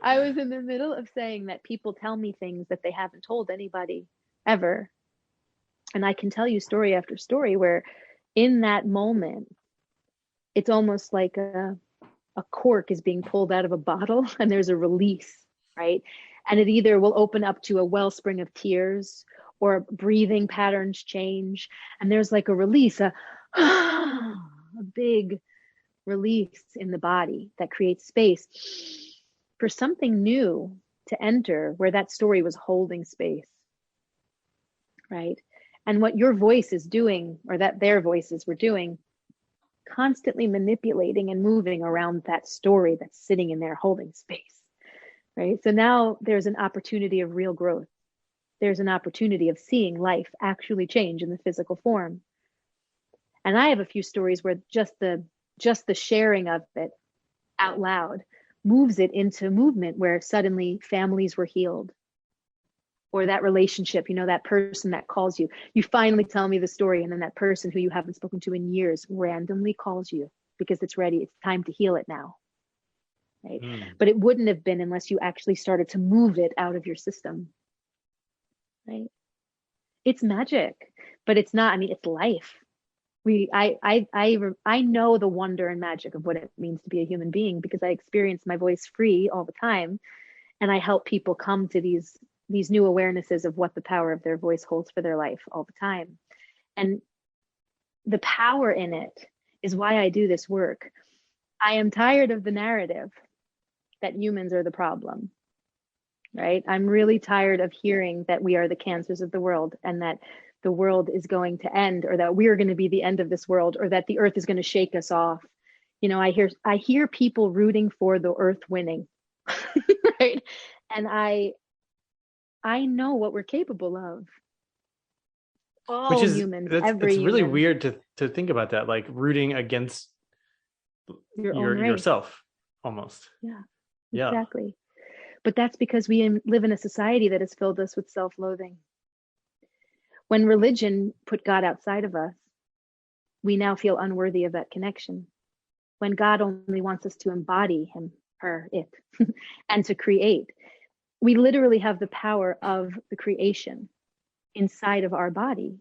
I was in the middle of saying that people tell me things that they haven't told anybody ever. And I can tell you story after story where in that moment, it's almost like a cork is being pulled out of a bottle and there's a release, right? And it either will open up to a wellspring of tears or breathing patterns change. And there's like a release, a big release in the body that creates space for something new to enter where that story was holding space, right? And what your voice is doing, or that their voices were doing, constantly manipulating and moving around that story that's sitting in there holding space, right? So now there's an opportunity of real growth. There's an opportunity of seeing life actually change in the physical form. And I have a few stories where just the sharing of it out loud moves it into movement where suddenly families were healed. Or that relationship, that person that calls you, you finally tell me the story, and then that person who you haven't spoken to in years randomly calls you because it's ready. It's time to heal it now, right? But it wouldn't have been unless you actually started to move it out of your system, right? It's magic, but it's not. I mean, it's life. I know the wonder and magic of what it means to be a human being because I experience my voice free all the time, and I help people come to these new awarenesses of what the power of their voice holds for their life all the time. And the power in it is why I do this work. I am tired of the narrative that humans are the problem, right? I'm really tired of hearing that we are the cancers of the world and that the world is going to end, or that we're going to be the end of this world, or that the earth is going to shake us off. You know, I hear people rooting for the earth winning, right? And I know what we're capable of. Which All is, humans, that's, every it's really human, weird to think about that, like rooting against your own race. yourself almost. Yeah, Yeah. exactly. But that's because we live in a society that has filled us with self-loathing. When religion put God outside of us, we now feel unworthy of that connection. When God only wants us to embody him, her, it, and to create, we literally have the power of the creation inside of our body.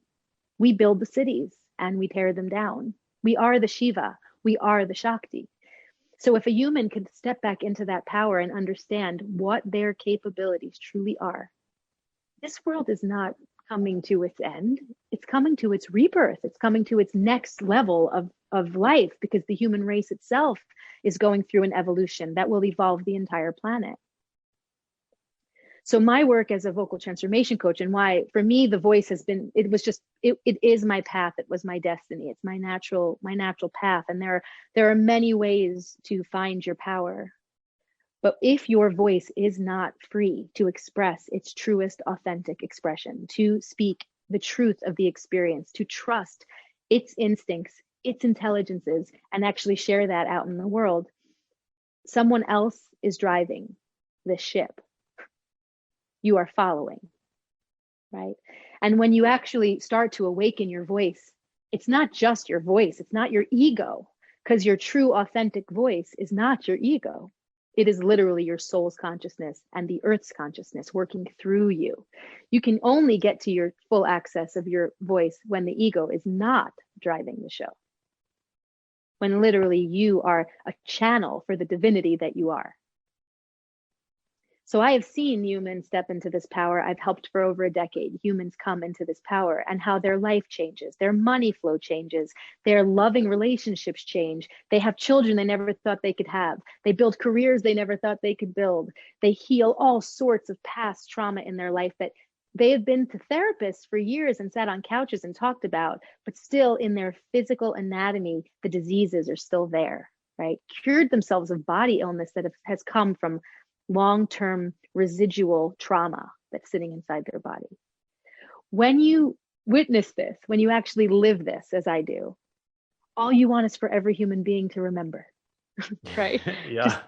We build the cities and we tear them down. We are the Shiva. We are the Shakti. So if a human could step back into that power and understand what their capabilities truly are, this world is not coming to its end. It's coming to its rebirth. It's coming to its next level of life, because the human race itself is going through an evolution that will evolve the entire planet. So my work as a vocal transformation coach, and why for me the voice has been, it is my path. It was my destiny. It's my natural path. And there are many ways to find your power. But if your voice is not free to express its truest authentic expression, to speak the truth of the experience, to trust its instincts, its intelligences, and actually share that out in the world, someone else is driving this ship. You are following, right? And when you actually start to awaken your voice, it's not just your voice, it's not your ego, because your true authentic voice is not your ego. It is literally your soul's consciousness and the earth's consciousness working through you. You can only get to your full access of your voice when the ego is not driving the show. When literally you are a channel for the divinity that you are. So I have seen humans step into this power. I've helped for over a decade. Humans come into this power and how their life changes, their money flow changes, their loving relationships change. They have children they never thought they could have. They build careers they never thought they could build. They heal all sorts of past trauma in their life that they have been to therapists for years and sat on couches and talked about, but still in their physical anatomy, the diseases are still there, right? Cured themselves of body illness that has come from long-term residual trauma that's sitting inside their body. When you witness this, when you actually live this, as I do, all you want is for every human being to remember, right? Yeah. Just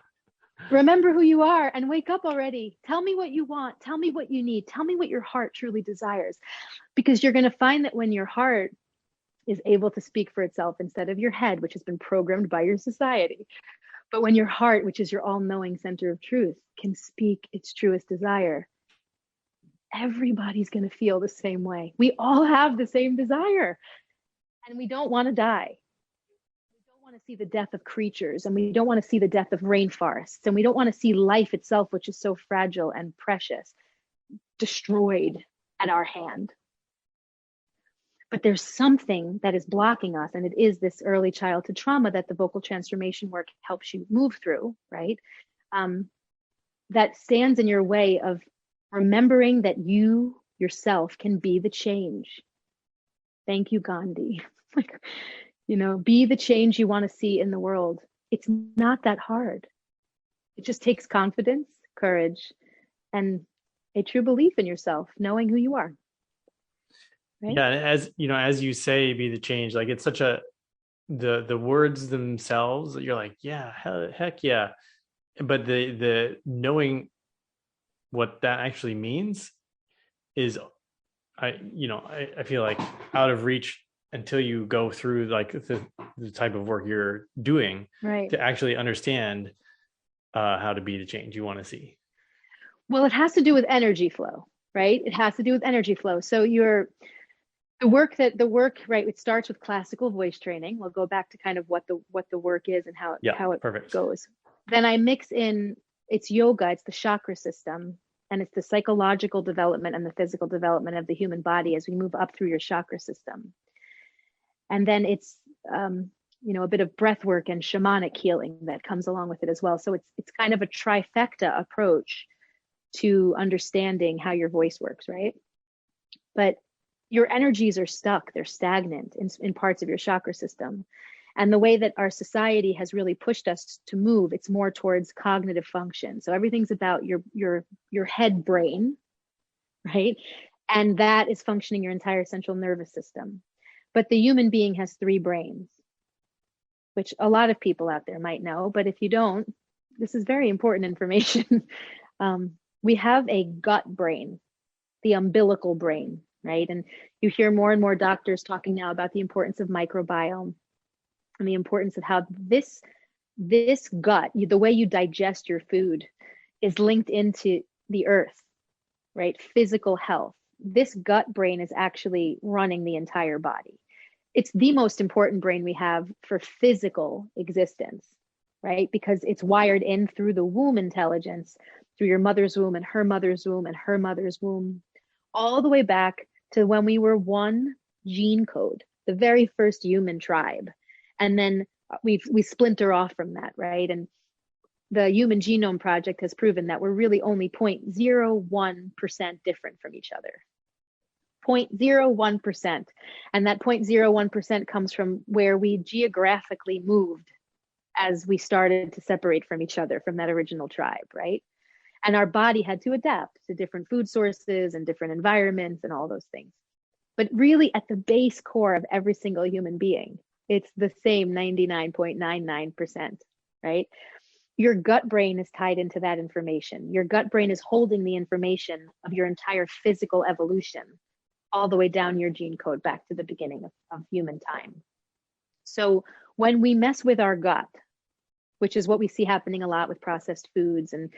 remember who you are and wake up already. Tell me what you want. Tell me what you need. Tell me what your heart truly desires. Because you're going to find that when your heart is able to speak for itself instead of your head, which has been programmed by your society, but when your heart, which is your all-knowing center of truth, can speak its truest desire, everybody's going to feel the same way. We all have the same desire, and we don't want to die. We don't want to see the death of creatures, and we don't want to see the death of rainforests, and we don't want to see life itself, which is so fragile and precious, destroyed at our hand. But there's something that is blocking us, and it is this early childhood trauma that the vocal transformation work helps you move through, right? That stands in your way of remembering that you yourself can be the change. Thank you, Gandhi. Be the change you want to see in the world. It's not that hard. It just takes confidence, courage, and a true belief in yourself, knowing who you are. Right? Yeah, as you know, as you say, be the change. Like it's such the words themselves. You're like, yeah, heck yeah. But the knowing what that actually means is, I feel like out of reach until you go through like the type of work you're doing, right, to actually understand how to be the change you want to see. Well, it has to do with energy flow, right? It has to do with energy flow. So The work, right, it starts with classical voice training. We'll go back to kind of what the work is and Yeah, how it perfect. goes. Then I mix in, it's yoga, it's the chakra system, and it's the psychological development and the physical development of the human body as we move up through your chakra system. And then it's a bit of breath work and shamanic healing that comes along with it as well. So it's kind of a trifecta approach to understanding how your voice works, right? But your energies are stuck, they're stagnant in parts of your chakra system. And the way that our society has really pushed us to move, it's more towards cognitive function. So everything's about your head brain, right? And that is functioning your entire central nervous system. But the human being has three brains, which a lot of people out there might know. But if you don't, this is very important information. We have a gut brain, the umbilical brain, right? And you hear more and more doctors talking now about the importance of microbiome and the importance of how this gut, the way you digest your food, is linked into the earth, right? Physical health. This gut brain is actually running the entire body. It's the most important brain we have for physical existence, right? Because it's wired in through the womb intelligence, through your mother's womb and her mother's womb and her mother's womb, all the way back to when we were one gene code, the very first human tribe. And then we splinter off from that, right? And the Human Genome Project has proven that we're really only 0.01% different from each other. 0.01%. And that 0.01% comes from where we geographically moved as we started to separate from each other from that original tribe, right? And our body had to adapt to different food sources and different environments and all those things. But really, at the base core of every single human being, it's the same 99.99%, right? Your gut brain is tied into that information. Your gut brain is holding the information of your entire physical evolution all the way down your gene code back to the beginning of human time. So when we mess with our gut, which is what we see happening a lot with processed foods and,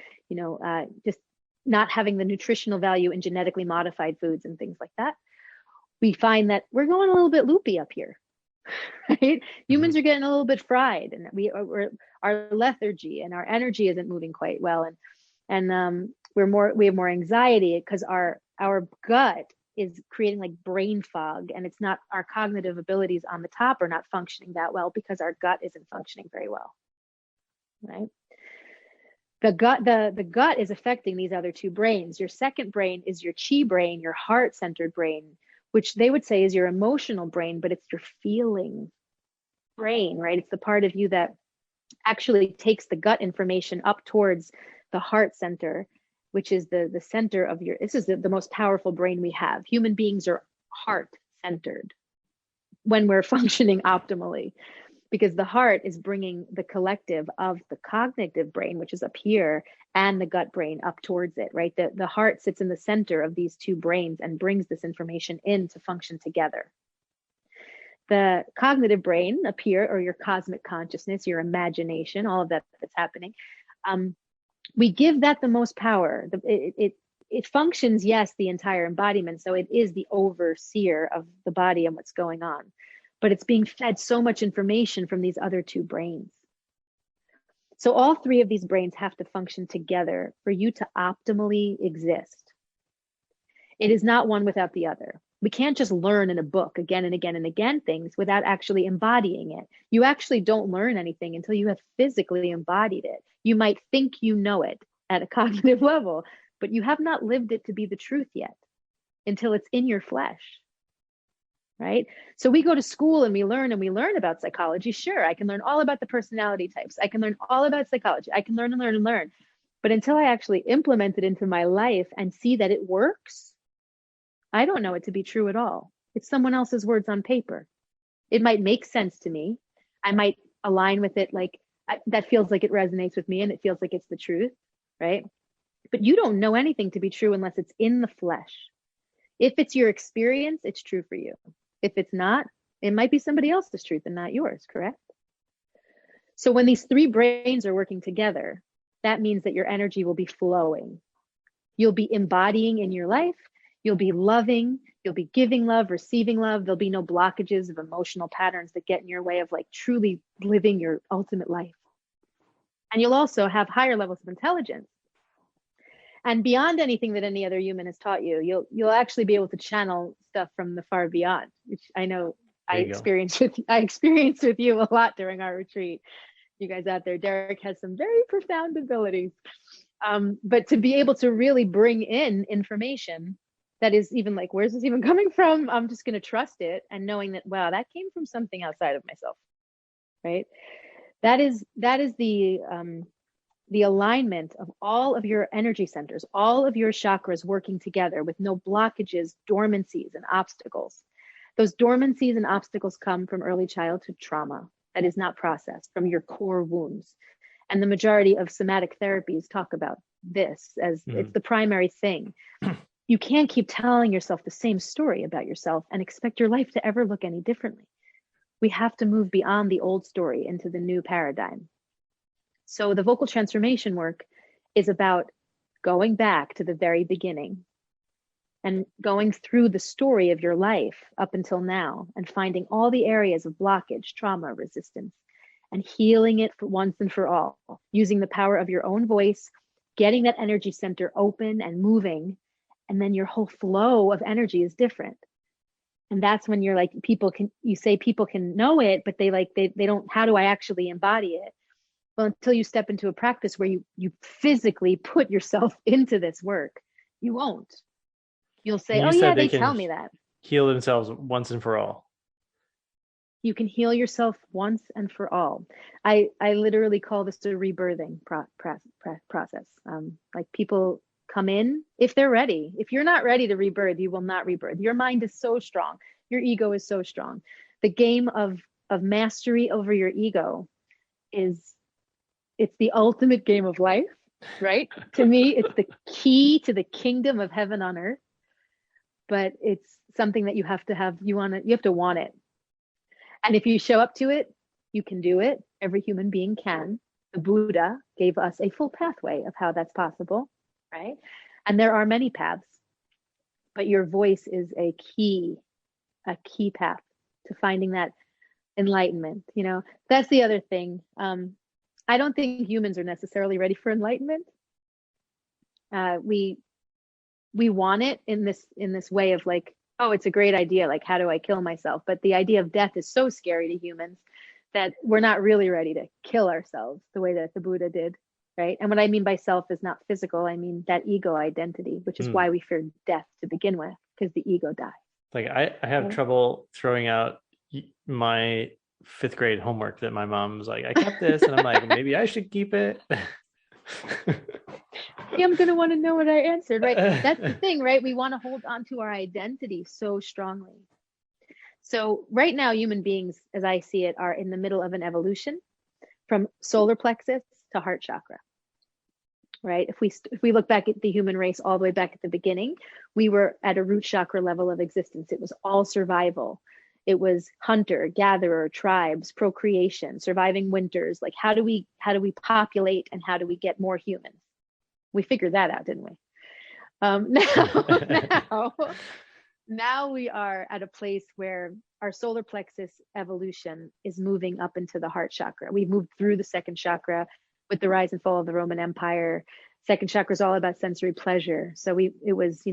just not having the nutritional value in genetically modified foods and things like that, we find that we're going a little bit loopy up here, right? Humans are getting a little bit fried, and our lethargy and our energy isn't moving quite well, and we have more anxiety because our gut is creating like brain fog, and it's not, our cognitive abilities on the top are not functioning that well because our gut isn't functioning very well. Right? The gut is affecting these other two brains. Your second brain is your chi brain, your heart-centered brain, which they would say is your emotional brain, but it's your feeling brain, right? It's the part of you that actually takes the gut information up towards the heart center, which is the center of this is the most powerful brain we have. Human beings are heart-centered when we're functioning optimally, because the heart is bringing the collective of the cognitive brain, which is up here, and the gut brain up towards it, right? The heart sits in the center of these two brains and brings this information in to function together. The cognitive brain up here, or your cosmic consciousness, your imagination, all of that that's happening, we give that the most power. It functions, yes, the entire embodiment. So it is the overseer of the body and what's going on, but it's being fed so much information from these other two brains. So all three of these brains have to function together for you to optimally exist. It is not one without the other. We can't just learn in a book again and again and again things without actually embodying it. You actually don't learn anything until you have physically embodied it. You might think you know it at a cognitive level, but you have not lived it to be the truth yet until it's in your flesh. Right? So we go to school and we learn about psychology. Sure, I can learn all about the personality types. I can learn all about psychology. I can learn and learn and learn. But until I actually implement it into my life and see that it works, I don't know it to be true at all. It's someone else's words on paper. It might make sense to me. I might align with it, like that feels like it resonates with me and it feels like it's the truth, right? But you don't know anything to be true unless it's in the flesh. If it's your experience, it's true for you. If it's not, it might be somebody else's truth and not yours, correct? So when these three brains are working together, that means that your energy will be flowing. You'll be embodying in your life. You'll be loving. You'll be giving love, receiving love. There'll be no blockages of emotional patterns that get in your way of like truly living your ultimate life. And you'll also have higher levels of intelligence. And beyond anything that any other human has taught you, you'll actually be able to channel stuff from the far beyond, which I know I experienced with you a lot during our retreat. You guys out there, Derek has some very profound abilities. But to be able to really bring in information that is even like, where's this even coming from? I'm just going to trust it, and knowing that, wow, that came from something outside of myself, right? That is the alignment of all of your energy centers, all of your chakras working together with no blockages, dormancies, and obstacles. Those dormancies and obstacles come from early childhood trauma that is not processed, from your core wounds. And the majority of somatic therapies talk about this as it's the primary thing. You can't keep telling yourself the same story about yourself and expect your life to ever look any differently. We have to move beyond the old story into the new paradigm. So the vocal transformation work is about going back to the very beginning and going through the story of your life up until now and finding all the areas of blockage, trauma, resistance, and healing it for once and for all, using the power of your own voice, getting that energy center open and moving, and then your whole flow of energy is different. And that's when you're like, people can know it, but they don't, how do I actually embody it? Well, until you step into a practice where you physically put yourself into this work, you won't. You'll say, oh yeah, they tell me that. Heal themselves once and for all. You can heal yourself once and for all. I literally call this a rebirthing process. Like, people come in if they're ready. If you're not ready to rebirth, you will not rebirth. Your mind is so strong. Your ego is so strong. The game of mastery over your ego it's the ultimate game of life, right? To me, it's the key to the kingdom of heaven on earth. But it's something that you have to have. You have to want it. And if you show up to it, you can do it. Every human being can. The Buddha gave us a full pathway of how that's possible, right? And there are many paths, but your voice is a key path to finding that enlightenment. You know, that's the other thing. I don't think humans are necessarily ready for enlightenment. We want it in this way of like, oh, it's a great idea. Like, how do I kill myself? But the idea of death is so scary to humans that we're not really ready to kill ourselves the way that the Buddha did, right? And what I mean by self is not physical. I mean that ego identity, which is why we fear death to begin with, because the ego dies. Like, I have trouble throwing out my 5th grade homework that my mom was like, I kept this, and I'm like, maybe I should keep it. I'm going to want to know what I answered, right? That's the thing, right? We want to hold on to our identity so strongly. So right now, human beings, as I see it, are in the middle of an evolution from solar plexus to heart chakra, right? If we look back at the human race all the way back at the beginning, we were at a root chakra level of existence. It was all survival. It was hunter, gatherer, tribes, procreation, surviving winters. Like, how do we populate, and how do we get more humans? We figured that out, didn't we? Now we are at a place where our solar plexus evolution is moving up into the heart chakra. We've moved through the 2nd chakra with the rise and fall of the Roman Empire. 2nd chakra is all about sensory pleasure. So it was,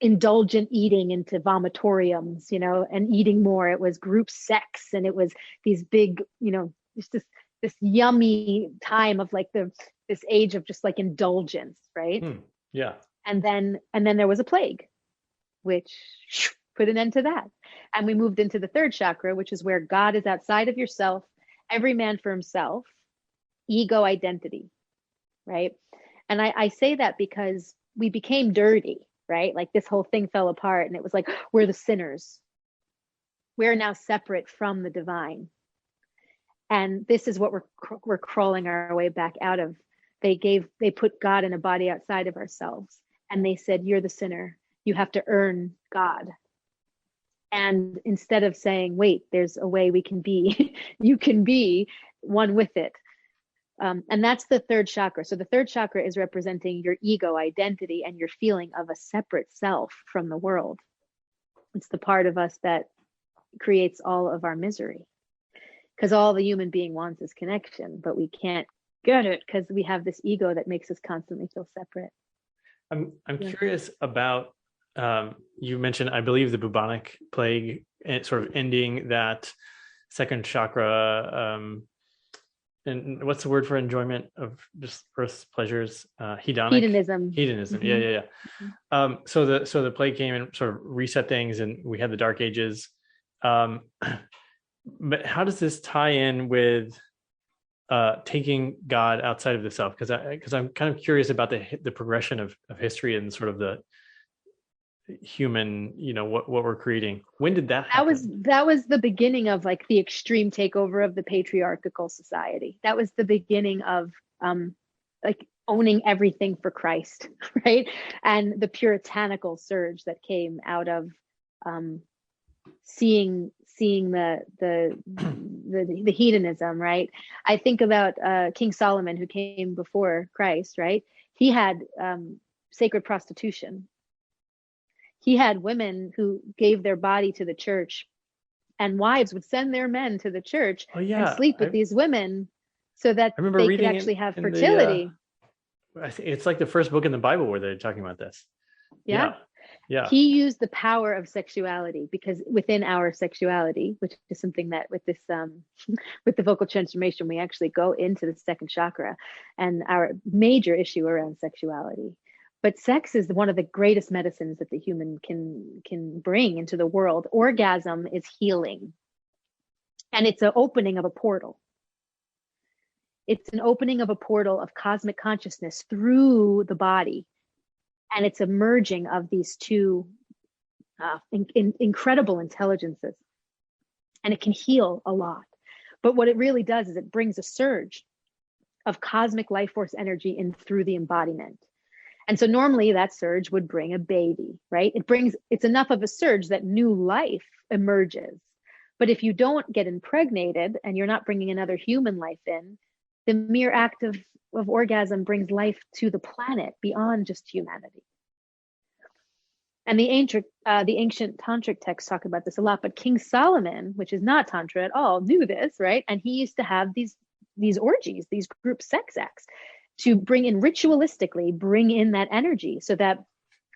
indulgent eating into vomitoriums, and eating more. It was group sex, and it was these big, just this yummy time of like this age of just like indulgence, right? Yeah. And then there was a plague, which put an end to that. And we moved into the 3rd chakra, which is where God is outside of yourself, every man for himself, ego identity, right? And I say that because we became dirty, right? Like, this whole thing fell apart, and it was like, we're the sinners. We're now separate from the divine. And this is what we're crawling our way back out of. They put God in a body outside of ourselves, and they said, you're the sinner. You have to earn God. And instead of saying, wait, there's a way we can be, you can be one with it. And that's the 3rd chakra. So the 3rd chakra is representing your ego identity and your feeling of a separate self from the world. It's the part of us that creates all of our misery, because all the human being wants is connection, but we can't get it because we have this ego that makes us constantly feel separate. I'm curious about, you mentioned, I believe, the bubonic plague, sort of ending that second chakra. And what's the word for enjoyment of just earth's pleasures? Hedonism. Mm-hmm. Yeah. So the plague came and sort of reset things, and we had the Dark Ages. But how does this tie in with taking God outside of the self? Because I'm kind of curious about the progression of history and sort of the human, what we're creating. When did that happen? That was the beginning of like the extreme takeover of the patriarchal society. That was the beginning of like owning everything for Christ, right? And the puritanical surge that came out of seeing the hedonism, right? I think about King Solomon, who came before Christ, right? He had sacred prostitution. He had women who gave their body to the church, and wives would send their men to the church and sleep with these women so that they could actually have fertility. It's like the first book in the Bible where they're talking about this. Yeah. He used the power of sexuality, because within our sexuality, which is something that with this with the vocal transformation, we actually go into the second chakra and our major issue around sexuality. But sex is one of the greatest medicines that the human can bring into the world. Orgasm is healing. And it's an opening of a portal. It's an opening of a portal of cosmic consciousness through the body. And it's a merging of these two incredible intelligences. And it can heal a lot. But what it really does is it brings a surge of cosmic life force energy in through the embodiment. And so normally that surge would bring a baby, right? It's enough of a surge that new life emerges. But if you don't get impregnated and you're not bringing another human life in, the mere act of orgasm brings life to the planet beyond just humanity. And the ancient tantric texts talk about this a lot, but King Solomon, which is not tantra at all, knew this, right? And he used to have these orgies, these group sex acts, to bring in ritualistically, bring in that energy so that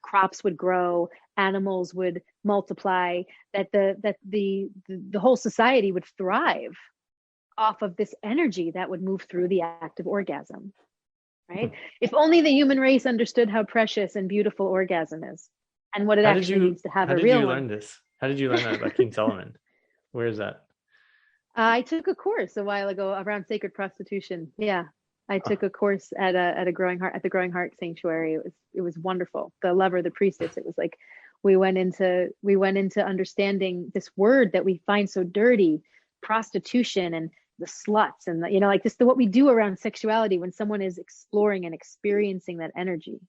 crops would grow, animals would multiply, that the whole society would thrive off of this energy that would move through the act of orgasm, right? If only the human race understood how precious and beautiful orgasm is, and what it actually means to have a real one. How did you learn this? How did you learn that about King Solomon? Where is that? I took a course a while ago around sacred prostitution. Yeah. I took a course at the Growing Heart Sanctuary. It was wonderful. The Lover, the Priestess. It was like we went into understanding this word that we find so dirty, prostitution, and the sluts, and like this, what we do around sexuality when someone is exploring and experiencing that energy.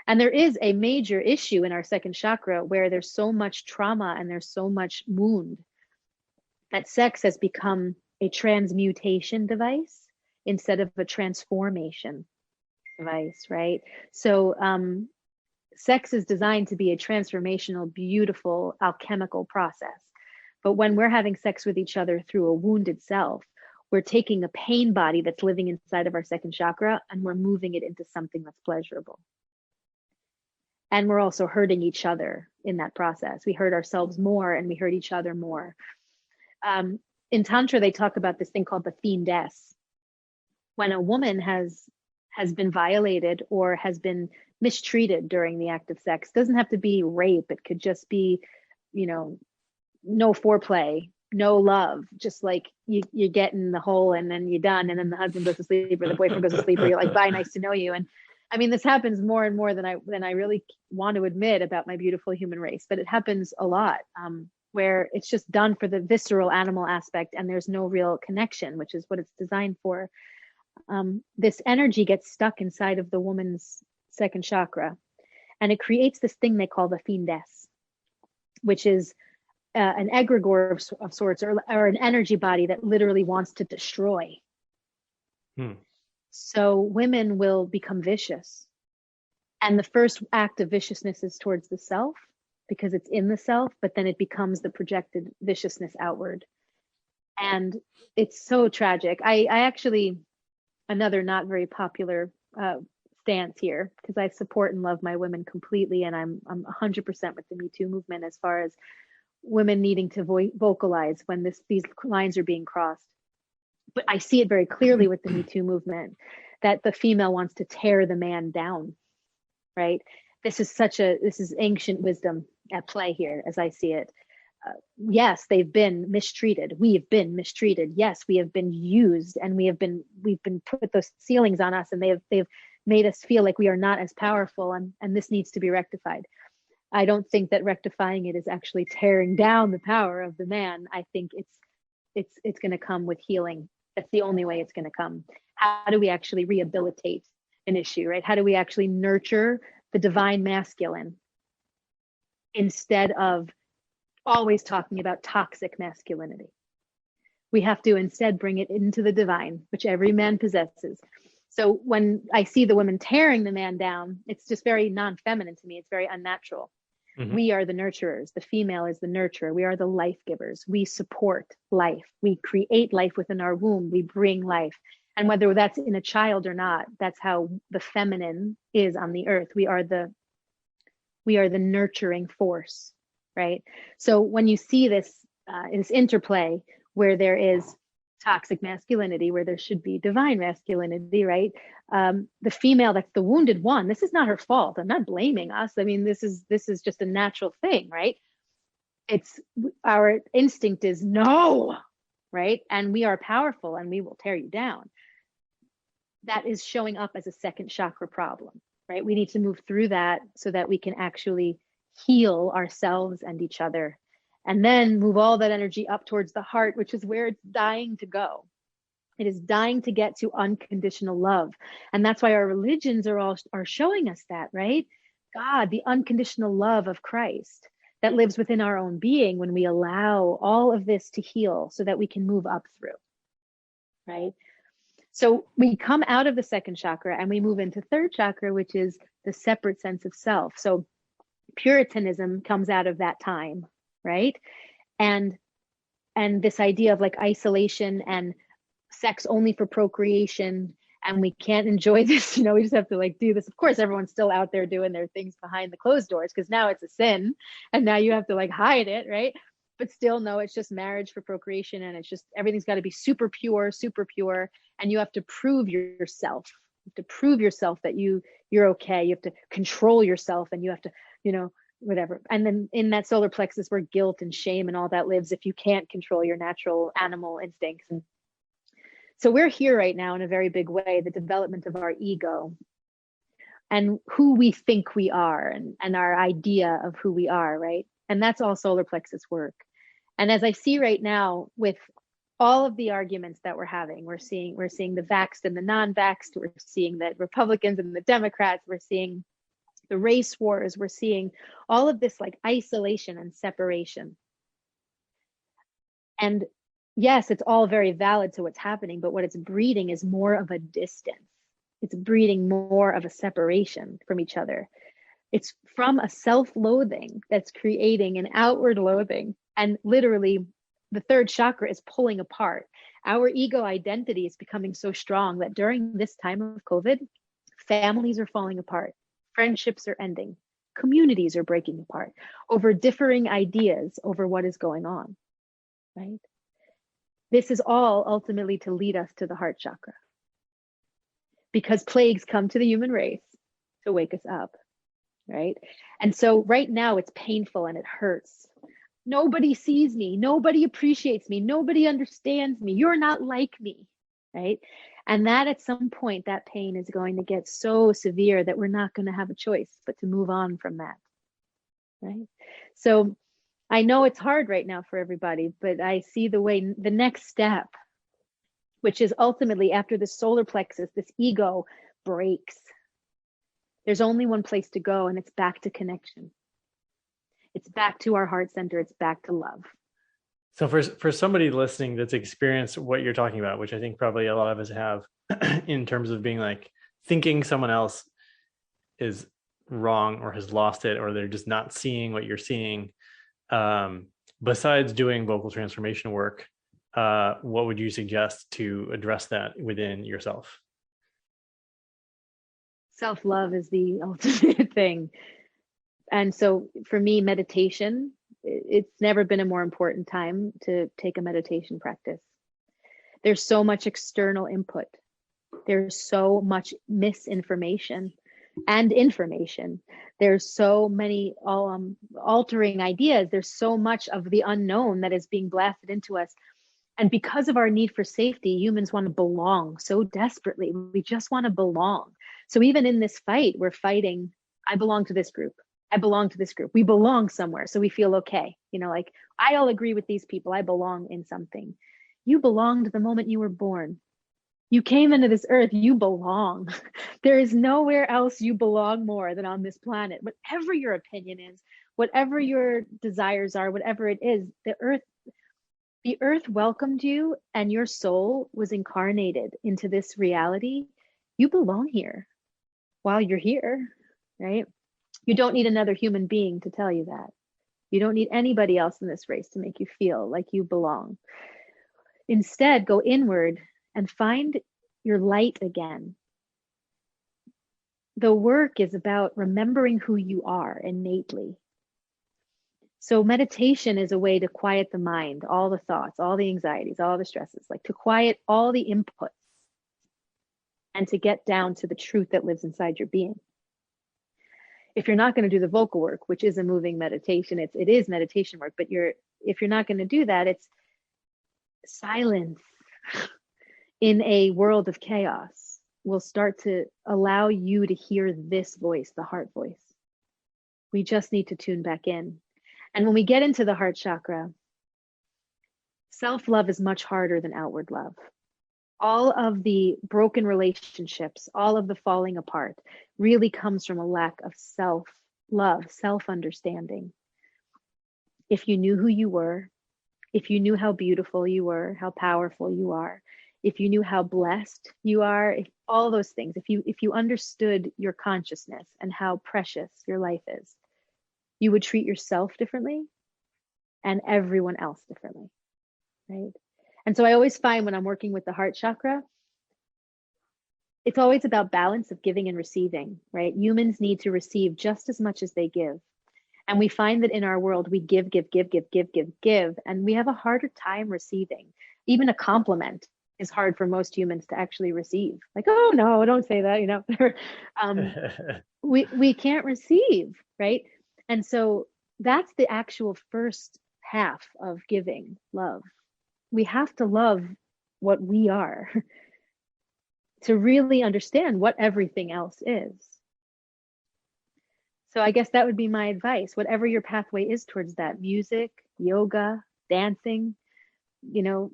And there is a major issue in our second chakra where there's so much trauma and there's so much wound that sex has become a transmutation device instead of a transformation device, right? So sex is designed to be a transformational, beautiful, alchemical process. But when we're having sex with each other through a wounded self, we're taking a pain body that's living inside of our second chakra and we're moving it into something that's pleasurable. And we're also hurting each other in that process. We hurt ourselves more and we hurt each other more. In Tantra, they talk about this thing called the fiendess. When a woman has been violated or has been mistreated during the act of sex, it doesn't have to be rape. It could just be, no foreplay, no love, just like you get in the hole and then you're done, and then the husband goes to sleep or the boyfriend goes to sleep, or you're like, bye, nice to know you. And I mean, this happens more and more than I really want to admit about my beautiful human race, but it happens a lot, where it's just done for the visceral animal aspect and there's no real connection, which is what it's designed for. This energy gets stuck inside of the woman's second chakra, and it creates this thing they call the fiendess, which is an egregore of sorts, or an energy body that literally wants to destroy. So women will become vicious, and the first act of viciousness is towards the self, because it's in the self, but then it becomes the projected viciousness outward. And it's so tragic. I actually, another not very popular stance here, because I support and love my women completely, and I'm 100% with the Me Too movement as far as women needing to vocalize when these lines are being crossed. But I see it very clearly with the Me Too movement that the female wants to tear the man down, right? This is ancient wisdom at play here, as I see it. Yes, they've been mistreated. We have been mistreated. Yes, we have been used, and we've been put those ceilings on us, and they've made us feel like we are not as powerful, and this needs to be rectified. I don't think that rectifying it is actually tearing down the power of the man. I think it's going to come with healing. That's the only way it's going to come. How do we actually rehabilitate an issue, right? How do we actually nurture the divine masculine instead of always talking about toxic masculinity? We have to instead bring it into the divine, which every man possesses. So when I see the women tearing the man down, it's just very non-feminine to me. It's very unnatural. Mm-hmm. We are the nurturers. The female is the nurturer. We are the life givers. We support life. We create life within our womb. We bring life. And whether that's in a child or not, that's how the feminine is on the earth. We are the nurturing force, right? So when you see this interplay where there is toxic masculinity, where there should be divine masculinity, right? The female, that's the wounded one. This is not her fault. I'm not blaming us. I mean, this is just a natural thing, right? It's our instinct is no, right? And we are powerful, and we will tear you down. That is showing up as a second chakra problem, right? We need to move through that so that we can actually heal ourselves and each other, and then move all that energy up towards the heart, which is where it's dying to go. It is dying to get to unconditional love. And that's why our religions are showing us that, right? God, the unconditional love of Christ that lives within our own being when we allow all of this to heal so that we can move up through, right? So we come out of the second chakra and we move into third chakra, which is the separate sense of self. So Puritanism comes out of that time, right? And this idea of like isolation and sex only for procreation, and we can't enjoy this, we just have to like do this. Of course, everyone's still out there doing their things behind the closed doors because now it's a sin and now you have to like hide it, right? But still, no, it's just marriage for procreation, and it's just everything's got to be super pure, and you have to prove yourself. You have to prove yourself that you're okay. You have to control yourself, and you have to, whatever. And then in that solar plexus where guilt and shame and all that lives, if you can't control your natural animal instincts. And so we're here right now in a very big way, the development of our ego and who we think we are, and our idea of who we are, right? And that's all solar plexus work. And as I see right now with all of the arguments that we're having, we're seeing the vaxxed and the non-vaxxed, we're seeing the Republicans and the Democrats, we're seeing the race wars, we're seeing all of this like isolation and separation. And yes, it's all very valid to what's happening, but what it's breeding is more of a distance. It's breeding more of a separation from each other. It's from a self-loathing that's creating an outward loathing. And literally, the third chakra is pulling apart. Our ego identity is becoming so strong that during this time of COVID, families are falling apart. Friendships are ending. Communities are breaking apart over differing ideas over what is going on, right? This is all ultimately to lead us to the heart chakra, because plagues come to the human race to wake us up, right? And so right now it's painful and it hurts. Nobody sees me. Nobody appreciates me. Nobody understands me. You're not like me, right? And that at some point, that pain is going to get so severe that we're not going to have a choice but to move on from that, right? So I know it's hard right now for everybody, but I see the next step, which is ultimately after the solar plexus, this ego breaks. There's only one place to go, and it's back to connection. It's back to our heart center. It's back to love. So for somebody listening that's experienced what you're talking about, which I think probably a lot of us have, in terms of being like thinking someone else is wrong or has lost it, or they're just not seeing what you're seeing, besides doing vocal transformation work, what would you suggest to address that within yourself? Self-love is the ultimate thing. And so for me, meditation, it's never been a more important time to take a meditation practice. There's so much external input. There's so much misinformation and information. There's so many altering ideas. There's so much of the unknown that is being blasted into us. And because of our need for safety, humans want to belong so desperately. We just want to belong. So even in this fight, we're fighting, I belong to this group. I belong to this group. We belong somewhere, so we feel okay. You know, like, I all agree with these people. I belong in something. You belonged the moment you were born. You came into this earth, you belong. There is nowhere else you belong more than on this planet. Whatever your opinion is, whatever your desires are, whatever it is, the earth welcomed you, and your soul was incarnated into this reality. You belong here while you're here, right? You don't need another human being to tell you that. You don't need anybody else in this race to make you feel like you belong. Instead, go inward and find your light again. The work is about remembering who you are innately. So meditation is a way to quiet the mind, all the thoughts, all the anxieties, all the stresses, like to quiet all the inputs and to get down to the truth that lives inside your being. If you're not going to do the vocal work, which is a moving meditation, it is meditation work, but if you're not going to do that, it's silence in a world of chaos will start to allow you to hear this voice, the heart voice. We just need to tune back in. And when we get into the heart chakra, self-love is much harder than outward love. All of the broken relationships, all of the falling apart really comes from a lack of self-love, self-understanding. If you knew who you were, if you knew how beautiful you were, how powerful you are, if you knew how blessed you are, if all those things, if you understood your consciousness and how precious your life is, you would treat yourself differently and everyone else differently, right? And so I always find when I'm working with the heart chakra, it's always about balance of giving and receiving, right? Humans need to receive just as much as they give. And we find that in our world, we give, and we have a harder time receiving. Even a compliment is hard for most humans to actually receive. Like, oh no, don't say that, you know. We can't receive, right? And so that's the actual first half of giving love. We have to love what we are to really understand what everything else is. So I guess that would be my advice. Whatever your pathway is towards that, music, yoga, dancing, you know,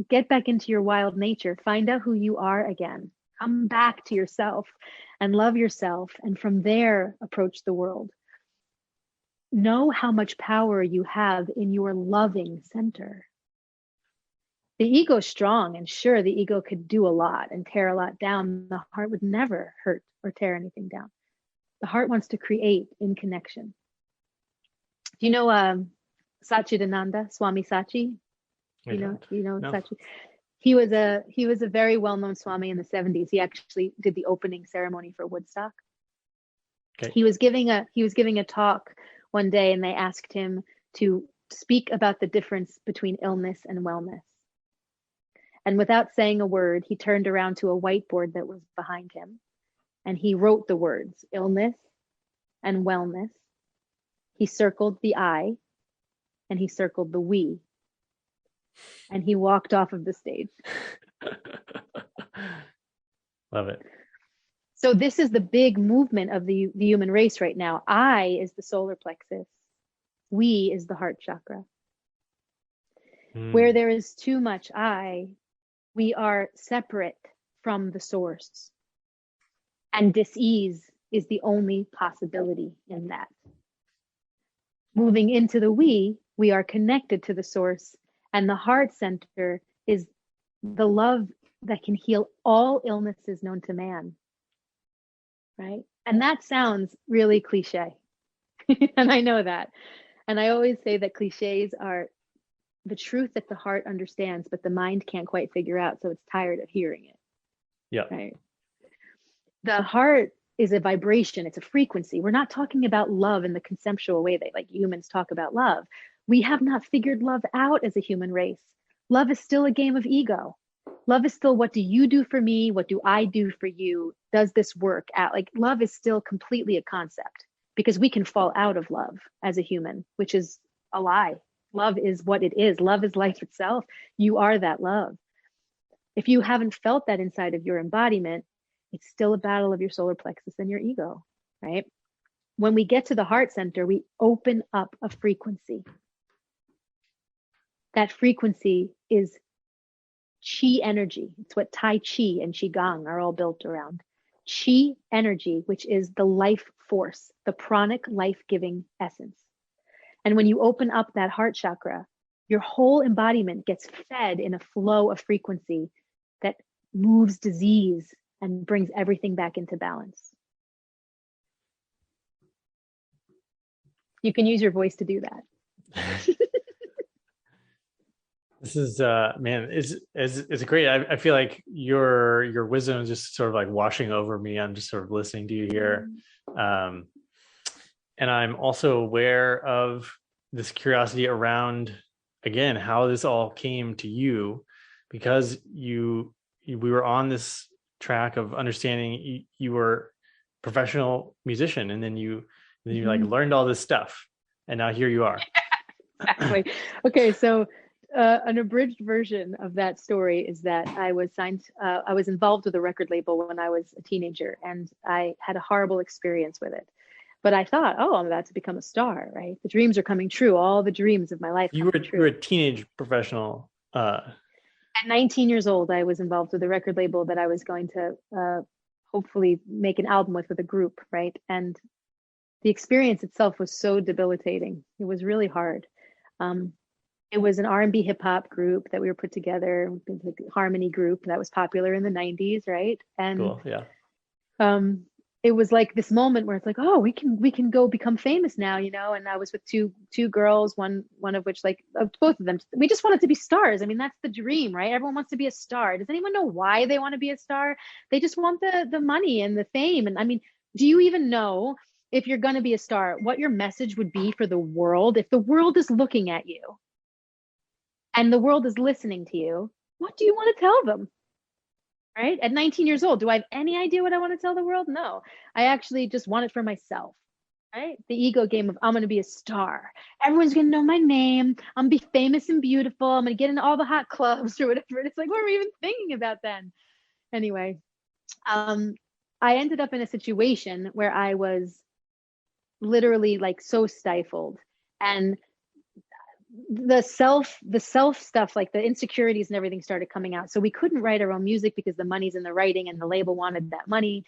get back into your wild nature, find out who you are again, come back to yourself and love yourself. And from there, approach the world. Know how much power you have in your loving center. The ego is strong, and sure, the ego could do a lot and tear a lot down. The heart would never hurt or tear anything down. The heart wants to create in connection. Do you know Sachidananda, Swami Sachi? You know no. Sachi. He was a very well-known Swami in the 70s. He actually did the opening ceremony for Woodstock. Okay. He was giving a talk one day, and they asked him to speak about the difference between illness and wellness. And without saying a word, he turned around to a whiteboard that was behind him, and he wrote the words illness and wellness. He circled the I, and he circled the we, and he walked off of the stage. Love it. So this is the big movement of the human race right now. I is the solar plexus. We is the heart chakra. Where there is too much I, we are separate from the source. And dis-ease is the only possibility in that. Moving into the we are connected to the source, and the heart center is the love that can heal all illnesses known to man, right? And that sounds really cliche. And I know that. And I always say that cliches are the truth that the heart understands, but the mind can't quite figure out. So it's tired of hearing it. Yeah. Right. The heart is a vibration, it's a frequency. We're not talking about love in the conceptual way that like humans talk about love. We have not figured love out as a human race. Love is still a game of ego. Love is still, what do you do for me? What do I do for you? Does this work out? Like, love is still completely a concept, because we can fall out of love as a human, which is a lie. Love is what it is. Love is life itself. You are that love. If you haven't felt that inside of your embodiment, it's still a battle of your solar plexus and your ego, right? When we get to the heart center, we open up a frequency. That frequency is chi energy. It's what Tai Chi and Qigong are all built around. Chi energy, which is the life force, the pranic life-giving essence. And when you open up that heart chakra, your whole embodiment gets fed in a flow of frequency that moves disease and brings everything back into balance. You can use your voice to do that. This is man, it's great. I feel like your wisdom is just sort of like washing over me. I'm just sort of listening to you here. And I'm also aware of this curiosity around, again, how this all came to you, because we were on this track of understanding you were a professional musician, and then you like learned all this stuff, and now here you are. Exactly. Okay, so an abridged version of that story is that I was involved with a record label when I was a teenager, and I had a horrible experience with it. But I thought, oh, I'm about to become a star, right? The dreams are coming true. All the dreams of my life. You were a teenage professional. At 19 years old, I was involved with a record label that I was going to hopefully make an album with a group, right? And the experience itself was so debilitating. It was really hard. It was an R&B hip hop group that we were put together, a harmony group that was popular in the 90s, right? And cool, yeah. It was like this moment where it's like, oh, we can go become famous now, you know. And I was with two girls, one of which, like, both of them, we just wanted to be stars. I mean, that's the dream, right? Everyone wants to be a star. Does anyone know why they want to be a star? They just want the money and the fame. And I mean, do you even know, if you're going to be a star, what your message would be for the world? If the world is looking at you and the world is listening to you, what do you want to tell them? Right? At 19 years old, do I have any idea what I want to tell the world? No, I actually just want it for myself, right? The ego game of, I'm going to be a star. Everyone's going to know my name. I'm going to be famous and beautiful. I'm going to get into all the hot clubs or whatever. It's like, what were we even thinking about then? Anyway, I ended up in a situation where I was literally like so stifled, and the self stuff, like the insecurities and everything, started coming out. So we couldn't write our own music because the money's in the writing and the label wanted that money.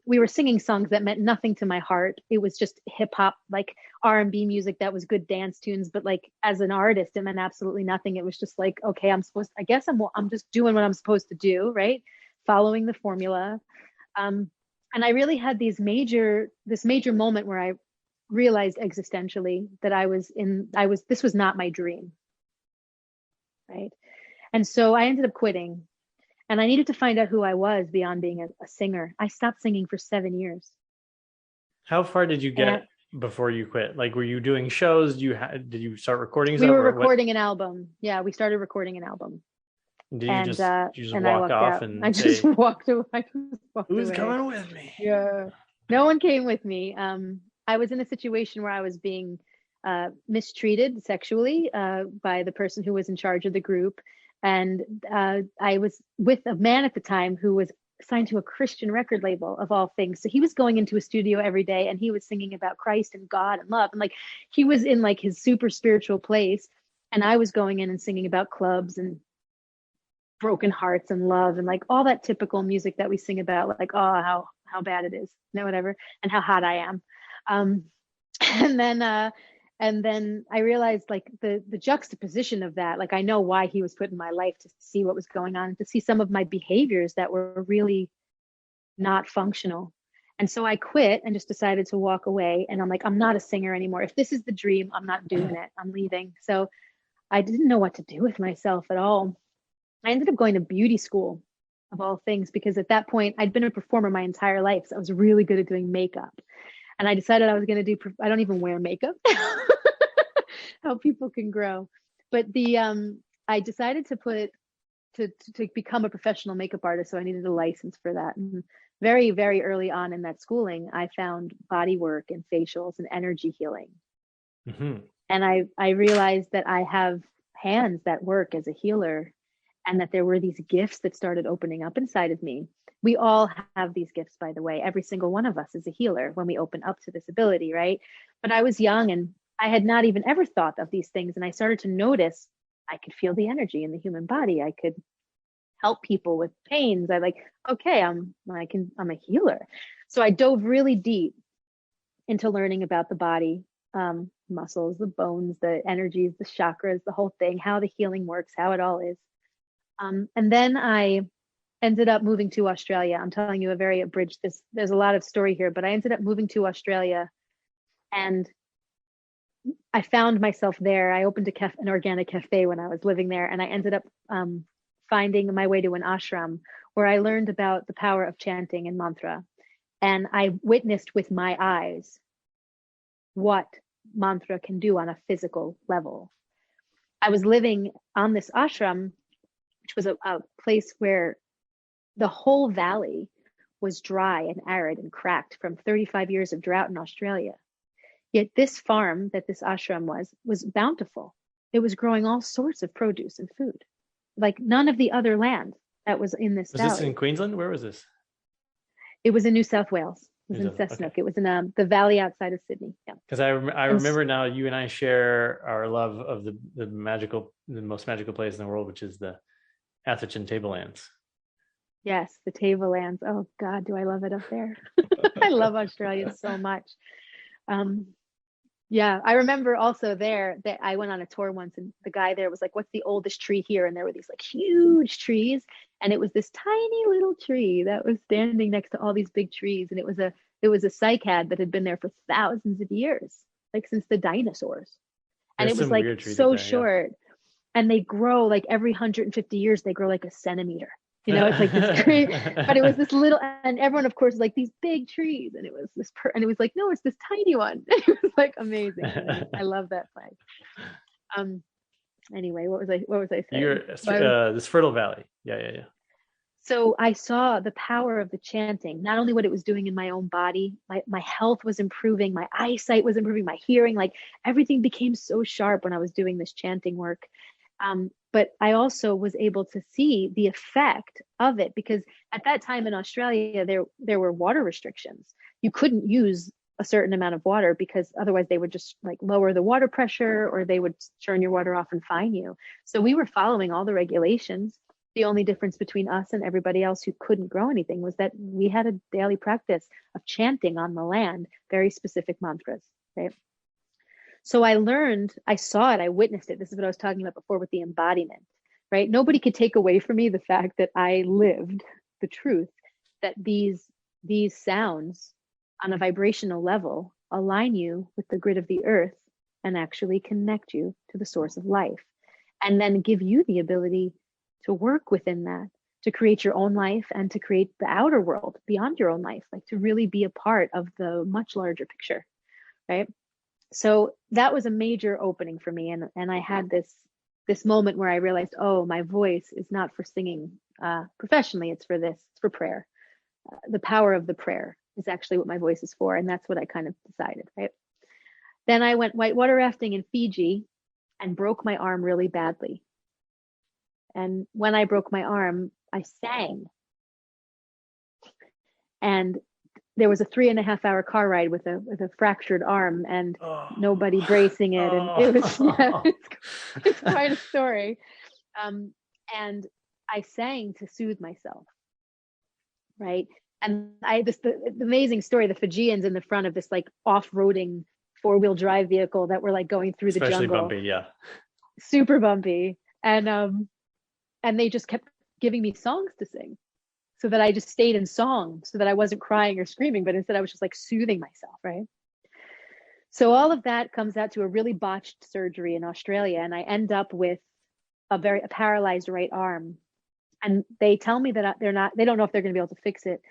We were singing songs that meant nothing to my heart. It was just hip hop, like R&B music that was good dance tunes, but like as an artist, it meant absolutely nothing. It was just like, okay, I'm just doing what I'm supposed to do, right? Following the formula. And I really had this major moment where I realized existentially that this was not my dream, right? And so I ended up quitting, and I needed to find out who I was beyond being a singer. I stopped singing for 7 years. How far did you get before you quit? Like, were you doing shows? Did you start recording? We were recording an album. Yeah, we started recording an album. Did you just walk off and I just walked away. Who's coming with me? Yeah, no one came with me. I was in a situation where I was being mistreated sexually by the person who was in charge of the group. And I was with a man at the time who was signed to a Christian record label, of all things. So he was going into a studio every day and he was singing about Christ and God and love. And like, he was in like his super spiritual place. And I was going in and singing about clubs and broken hearts and love and like all that typical music that we sing about, like, oh, how bad it is, whatever, and how hot I am. And then I realized, like, the juxtaposition of that, like, I know why he was put in my life, to see what was going on, to see some of my behaviors that were really not functional. And so I quit and just decided to walk away. And I'm like, I'm not a singer anymore. If this is the dream, I'm not doing it. I'm leaving. So I didn't know what to do with myself at all. I ended up going to beauty school of all things, because at that point I'd been a performer my entire life. So I was really good at doing makeup. And I decided I was going to do, I don't even wear makeup, how people can grow. But I decided to to become a professional makeup artist. So I needed a license for that. And very, very early on in that schooling, I found body work and facials and energy healing. Mm-hmm. And I realized that I have hands that work as a healer, and that there were these gifts that started opening up inside of me. We all have these gifts, by the way. Every single one of us is a healer when we open up to this ability, right? But I was young and I had not even ever thought of these things. And I started to notice I could feel the energy in the human body. I could help people with pains. I like, okay, I'm a healer. So I dove really deep into learning about the body, muscles, the bones, the energies, the chakras, the whole thing, how the healing works, how it all is. And then I ended up moving to Australia. I'm telling you a very abridged, there's a lot of story here, but I ended up moving to Australia, and I found myself there. I opened an organic cafe when I was living there, and I ended up finding my way to an ashram where I learned about the power of chanting and mantra. And I witnessed with my eyes what mantra can do on a physical level. I was living on this ashram, which was a place where the whole valley was dry and arid and cracked from 35 years of drought in Australia. Yet this farm that this ashram was bountiful. It was growing all sorts of produce and food, like none of the other land that was in this valley. Was this in Queensland? Where was this? It was in New South Wales. It was in Cessnock. Okay. It was in the valley outside of Sydney. Yeah. Because I remember now, you and I share our love of the most magical place in the world, which is the Atherton Tablelands. Yes, the Tablelands. Oh God, do I love it up there? I love Australia so much. Yeah, I remember also there that I went on a tour once, and the guy there was like, "What's the oldest tree here?" And there were these like huge trees, and it was this tiny little tree that was standing next to all these big trees, and it was a cycad that had been there for thousands of years, like since the dinosaurs, and it was like so short, and they grow like every 150 years they grow like a centimeter. You know, it's like this great, but it was this little, and everyone, of course, like these big trees, and it was this, and it was like, no, it's this tiny one. It was like amazing. I love that place. Anyway, what was I saying? This fertile valley. Yeah. So I saw the power of the chanting, not only what it was doing in my own body, my health was improving, my eyesight was improving, my hearing, like everything became so sharp when I was doing this chanting work. But I also was able to see the effect of it, because at that time in Australia, there were water restrictions. You couldn't use a certain amount of water, because otherwise they would just like lower the water pressure, or they would turn your water off and fine you. So we were following all the regulations. The only difference between us and everybody else who couldn't grow anything was that we had a daily practice of chanting on the land, very specific mantras, right? So I saw it, I witnessed it. This is what I was talking about before with the embodiment, right? Nobody could take away from me the fact that I lived the truth, that these sounds on a vibrational level align you with the grid of the earth and actually connect you to the source of life, and then give you the ability to work within that, to create your own life and to create the outer world beyond your own life, like to really be a part of the much larger picture, right? So that was a major opening for me. And I had this moment where I realized, oh, my voice is not for singing professionally. It's for prayer. The power of the prayer is actually what my voice is for. And that's what I kind of decided, right? Then I went whitewater rafting in Fiji and broke my arm really badly. And when I broke my arm, I sang. And there was a 3.5-hour car ride with a fractured arm and nobody bracing it. And it was, it's quite a story. And I sang to soothe myself. Right. And the amazing story, the Fijians in the front of this like off-roading 4-wheel drive vehicle that were like going through the jungle. Especially bumpy. Yeah. Super bumpy. And they just kept giving me songs to sing. so that I just stayed in song, so that I wasn't crying or screaming, but instead I was just like soothing myself, right? So all of that comes out to a really botched surgery in Australia, and I end up with a paralyzed right arm. And they tell me that they don't know if they're going to be able to fix it.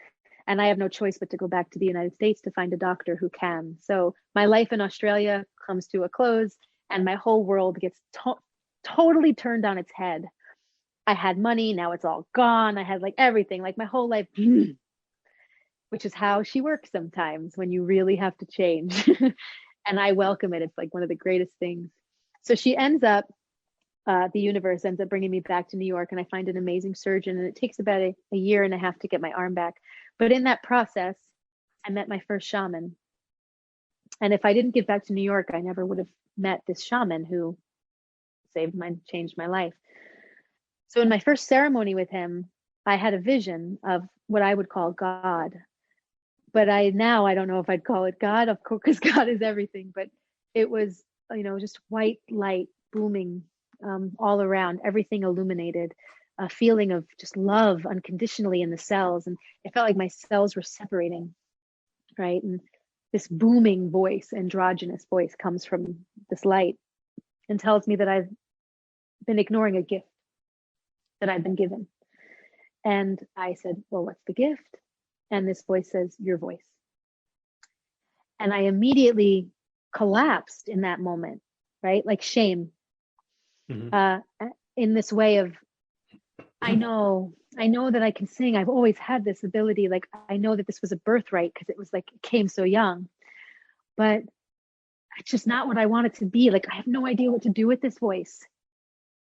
And I have no choice but to go back to the United States to find a doctor who can. So my life in Australia comes to a close, and my whole world gets totally turned on its head. I had money, now it's all gone. I had like everything, like my whole life, which is how she works sometimes when you really have to change. And I welcome it. It's like one of the greatest things. So she ends up, the universe ends up bringing me back to New York, and I find an amazing surgeon, and it takes about a year and a half to get my arm back. But in that process, I met my first shaman. And if I didn't get back to New York, I never would have met this shaman who changed my life. So in my first ceremony with him, I had a vision of what I would call God. But I don't know if I'd call it God, of course, because God is everything. But it was, just white light booming all around, everything illuminated, a feeling of just love unconditionally in the cells. And it felt like my cells were separating, right? And this booming voice, androgynous voice, comes from this light and tells me that I've been ignoring a gift that I've been given. And I said, well, what's the gift? And this voice says, your voice. And I immediately collapsed in that moment, right? Like shame. In this way of, I know that I can sing. I've always had this ability. Like, I know that this was a birthright because it was like, it came so young, but it's just not what I want it to be. Like, I have no idea what to do with this voice.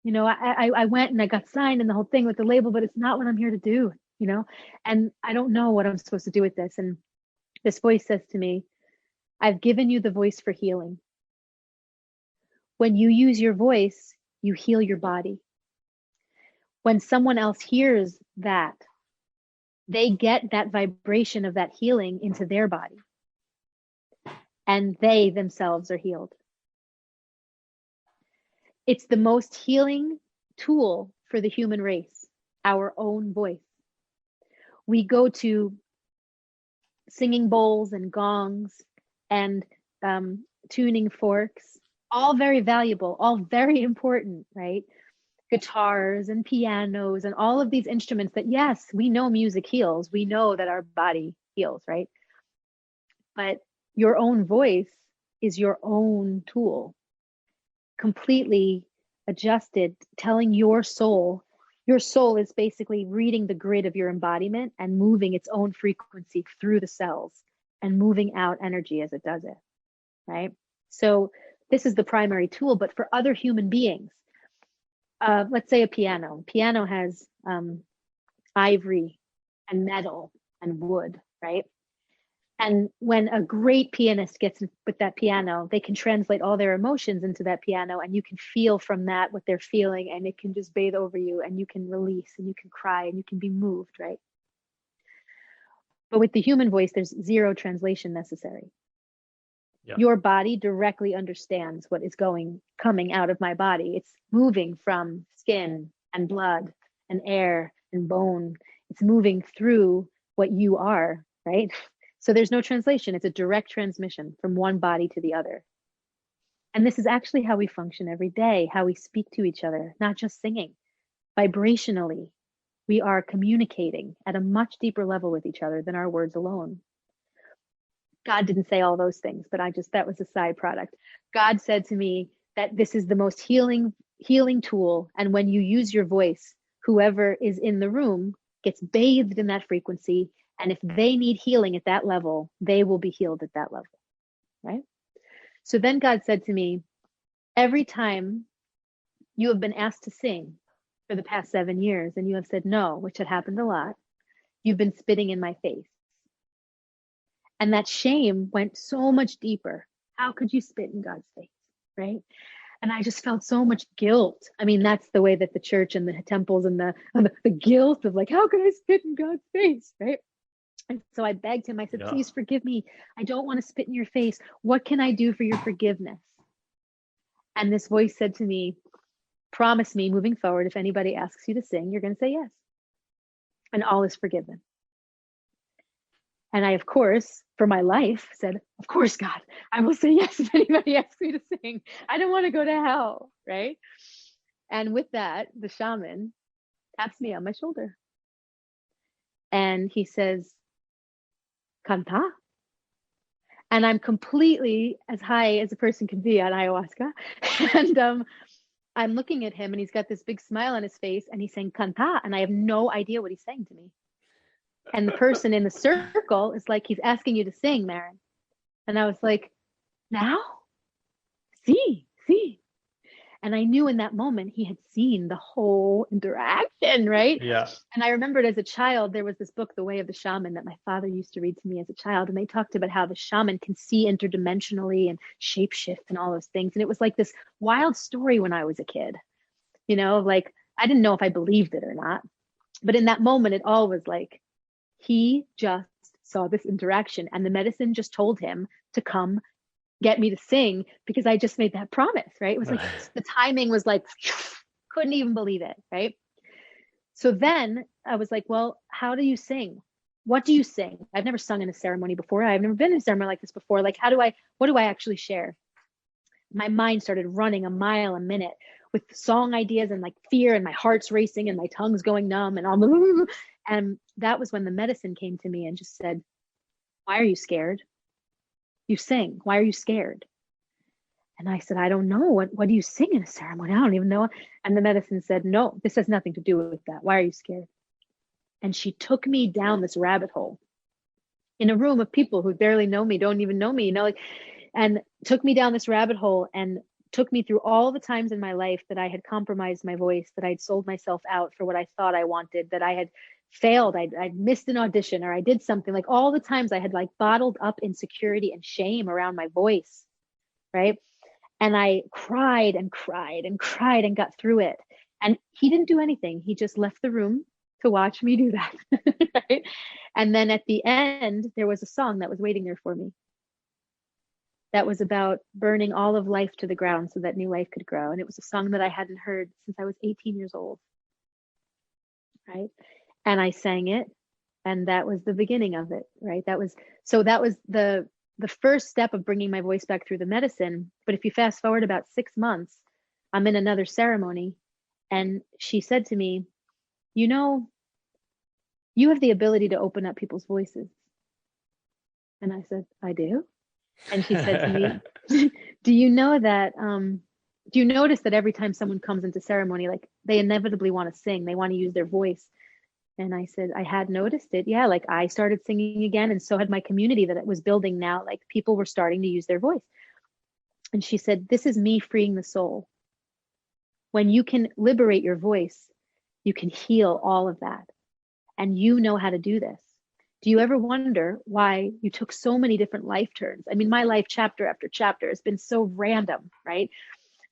I went and I got signed and the whole thing with the label, but it's not what I'm here to do, and I don't know what I'm supposed to do with this. And this voice says to me, I've given you the voice for healing. When you use your voice, you heal your body. When someone else hears that, they get that vibration of that healing into their body, and they themselves are healed. It's the most healing tool for the human race, our own voice. We go to singing bowls and gongs and tuning forks, all very valuable, all very important, right? Guitars and pianos and all of these instruments that, yes, we know music heals. We know that our body heals, right? But your own voice is your own tool, completely adjusted, telling your soul is basically reading the grid of your embodiment and moving its own frequency through the cells and moving out energy as it does it, right? So this is the primary tool. But for other human beings, let's say a piano has ivory and metal and wood, right? And when a great pianist gets with that piano, they can translate all their emotions into that piano, and you can feel from that what they're feeling, and it can just bathe over you, and you can release, and you can cry, and you can be moved, right? But with the human voice, there's zero translation necessary. Yeah. Your body directly understands what is coming out of my body. It's moving from skin and blood and air and bone. It's moving through what you are, right? So there's no translation. It's a direct transmission from one body to the other. And this is actually how we function every day, how we speak to each other, not just singing. Vibrationally, we are communicating at a much deeper level with each other than our words alone. God didn't say all those things, but that was a side product. God said to me that this is the most healing tool. And when you use your voice, whoever is in the room gets bathed in that frequency. And if they need healing at that level, they will be healed at that level, right? So then God said to me, every time you have been asked to sing for the past 7 years and you have said no, which had happened a lot, you've been spitting in my face. And that shame went so much deeper. How could you spit in God's face, right? And I just felt so much guilt. I mean, that's the way that the church and the temples and the guilt of like, how can I spit in God's face, right? And so I begged him, I said, please forgive me. I don't want to spit in your face. What can I do for your forgiveness? And this voice said to me, promise me moving forward, if anybody asks you to sing, you're going to say yes. and all is forgiven. And I, of course, for my life said, of course, God, I will say yes if anybody asks me to sing. I don't want to go to hell, right? And with that, the shaman taps me on my shoulder. And he says, canta. And I'm completely as high as a person can be on ayahuasca. And I'm looking at him and he's got this big smile on his face and he's saying canta. And I have no idea what he's saying to me. And the person in the circle is like, he's asking you to sing, Maryn. And I was like, now? See. And I knew in that moment he had seen the whole interaction, right? Yeah. And I remembered as a child, there was this book, The Way of the Shaman, that my father used to read to me as a child. And they talked about how the shaman can see interdimensionally and shapeshift and all those things. And it was like this wild story when I was a kid, you know, like I didn't know if I believed it or not. But in that moment, it all was like, he just saw this interaction and the medicine just told him to come get me to sing because I just made that promise, right? It was like the timing was like, couldn't even believe it, right? So then I was like, well, how do you sing? What do you sing? I've never sung in a ceremony before. I've never been in a ceremony like this before. Like, what do I actually share? My mind started running a mile a minute with song ideas and like fear, and my heart's racing and my tongue's going numb and all. And that was when the medicine came to me and just said, why are you scared? You sing. Why are you scared? And I said, I don't know. What do you sing in a ceremony? I don't even know. And the medicine said, no, this has nothing to do with that. Why are you scared? And she took me down this rabbit hole in a room of people who barely know me, don't even know me, you know, like, and took me down this rabbit hole and took me through all the times in my life that I had compromised my voice, that I'd sold myself out for what I thought I wanted, that I had failed, I'd missed an audition, or I did something, like all the times I had like bottled up insecurity and shame around my voice, right? And I cried and cried and cried and got through it. And he didn't do anything. He just left the room to watch me do that. Right? And then at the end, there was a song that was waiting there for me. That was about burning all of life to the ground so that new life could grow. And it was a song that I hadn't heard since I was 18 years old. Right? And I sang it, and that was the beginning of it, right? That was the first step of bringing my voice back through the medicine. But if you fast forward about 6 months, I'm in another ceremony, and she said to me, you know, you have the ability to open up people's voices. And I said, I do. And she said to me, do you know that, do you notice that every time someone comes into ceremony, like they inevitably want to sing, they want to use their voice? And I said, I had noticed it. Yeah, like I started singing again, and so had my community that it was building now. Like people were starting to use their voice. And she said, this is me freeing the soul. When you can liberate your voice, you can heal all of that. And you know how to do this. Do you ever wonder why you took so many different life turns? I mean, my life chapter after chapter has been so random, right?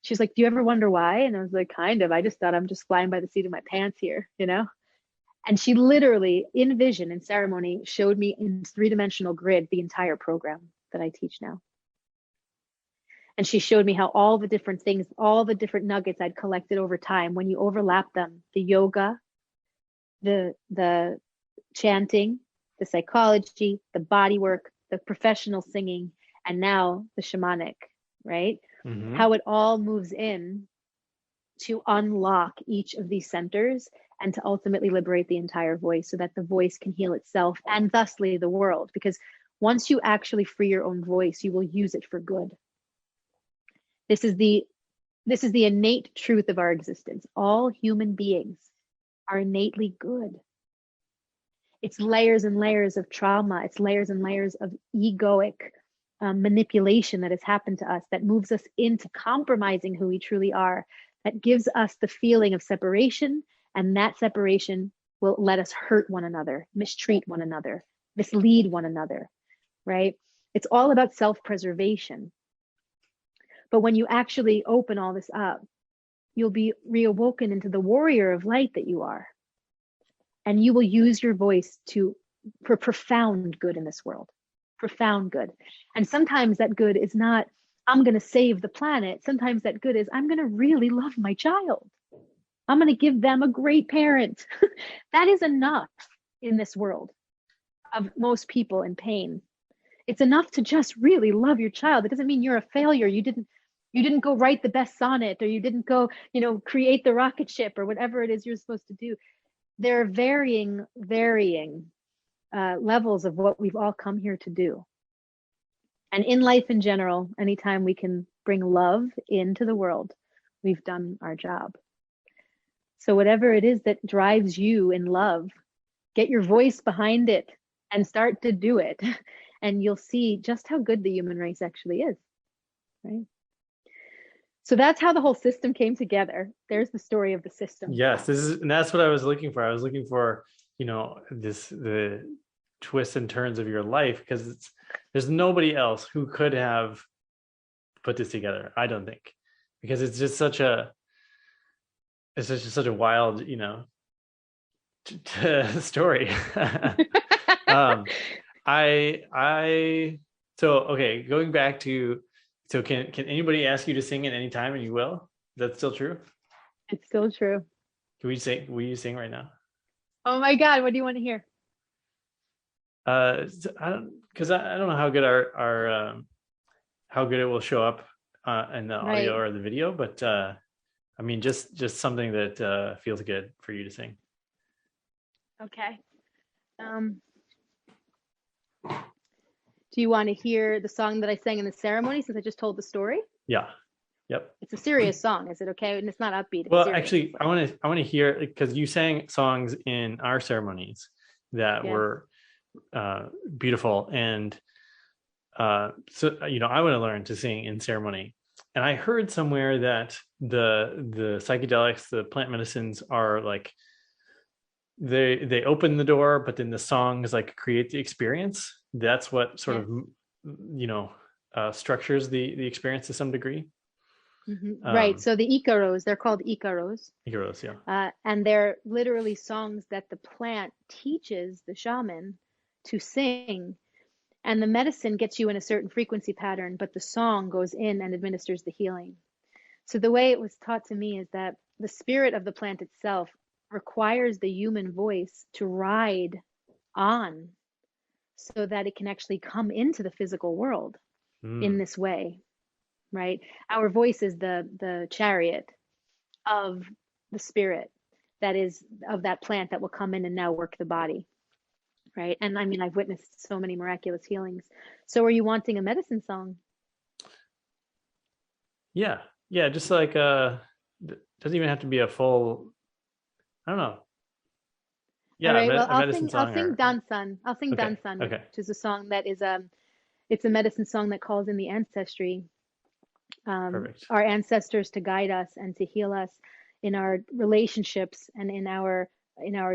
She's like, do you ever wonder why? And I was like, kind of. I just thought I'm just flying by the seat of my pants here, you know? And she literally, in vision, in ceremony, showed me in 3-dimensional grid the entire program that I teach now. And she showed me how all the different things, all the different nuggets I'd collected over time, when you overlap them, the yoga, the chanting, the psychology, the body work, the professional singing, and now the shamanic, right? Mm-hmm. How it all moves in to unlock each of these centers and to ultimately liberate the entire voice so that the voice can heal itself and thusly the world. Because once you actually free your own voice, you will use it for good. This is the innate truth of our existence. All human beings are innately good. It's layers and layers of trauma. It's layers and layers of egoic manipulation that has happened to us that moves us into compromising who we truly are, that gives us the feeling of separation, and that separation will let us hurt one another, mistreat one another, mislead one another, right? It's all about self-preservation. But when you actually open all this up, you'll be reawoken into the warrior of light that you are. And you will use your voice for profound good in this world, profound good. And sometimes that good is not, I'm going to save the planet. Sometimes that good is, I'm going to really love my child. I'm going to give them a great parent. That is enough in this world of most people in pain. It's enough to just really love your child. It doesn't mean you're a failure. You didn't go write the best sonnet, or you didn't go, create the rocket ship or whatever it is you're supposed to do. There are varying levels of what we've all come here to do. And in life in general, anytime we can bring love into the world, we've done our job. So whatever it is that drives you in love, get your voice behind it and start to do it. And you'll see just how good the human race actually is, right? So that's how the whole system came together. There's the story of the system. Yes, and that's what I was looking for. I was looking for, the twists and turns of your life, because there's nobody else who could have put this together, I don't think, because it's just such a wild, story. Okay, going back to, so can anybody ask you to sing at any time and you will? Is that still true? It's still true. Will you sing right now? Oh my God, what do you want to hear? I don't know how good our how good it will show up in the audio or the video, but I mean, just something that feels good for you to sing. Okay. Do you want to hear the song that I sang in the ceremony, since I just told the story? Yeah. Yep. It's a serious song. Is it okay? And it's not upbeat. It's well, serious. Actually, I want to hear, because you sang songs in our ceremonies that were beautiful, and so I want to learn to sing in ceremony. And I heard somewhere that the psychedelics, the plant medicines, are like they open the door, but then the songs like create the experience. That's what sort of structures the experience to some degree. Mm-hmm. Right. So the Icaros, they're called Icaros. Icaros, yeah. And they're literally songs that the plant teaches the shaman to sing. And the medicine gets you in a certain frequency pattern, but the song goes in and administers the healing. So the way it was taught to me is that the spirit of the plant itself requires the human voice to ride on so that it can actually come into the physical world in this way, right? Our voice is the chariot of the spirit that is of that plant that will come in and now work the body, right? And I mean, I've witnessed so many miraculous healings. So are you wanting a medicine song? Yeah, just like doesn't even have to be a full, I don't know. Yeah, right, well, I'll sing Dansan. I'll sing okay. Dansan, okay. which is a song that is it's a medicine song that calls in the ancestry, our ancestors, to guide us and to heal us in our relationships and in our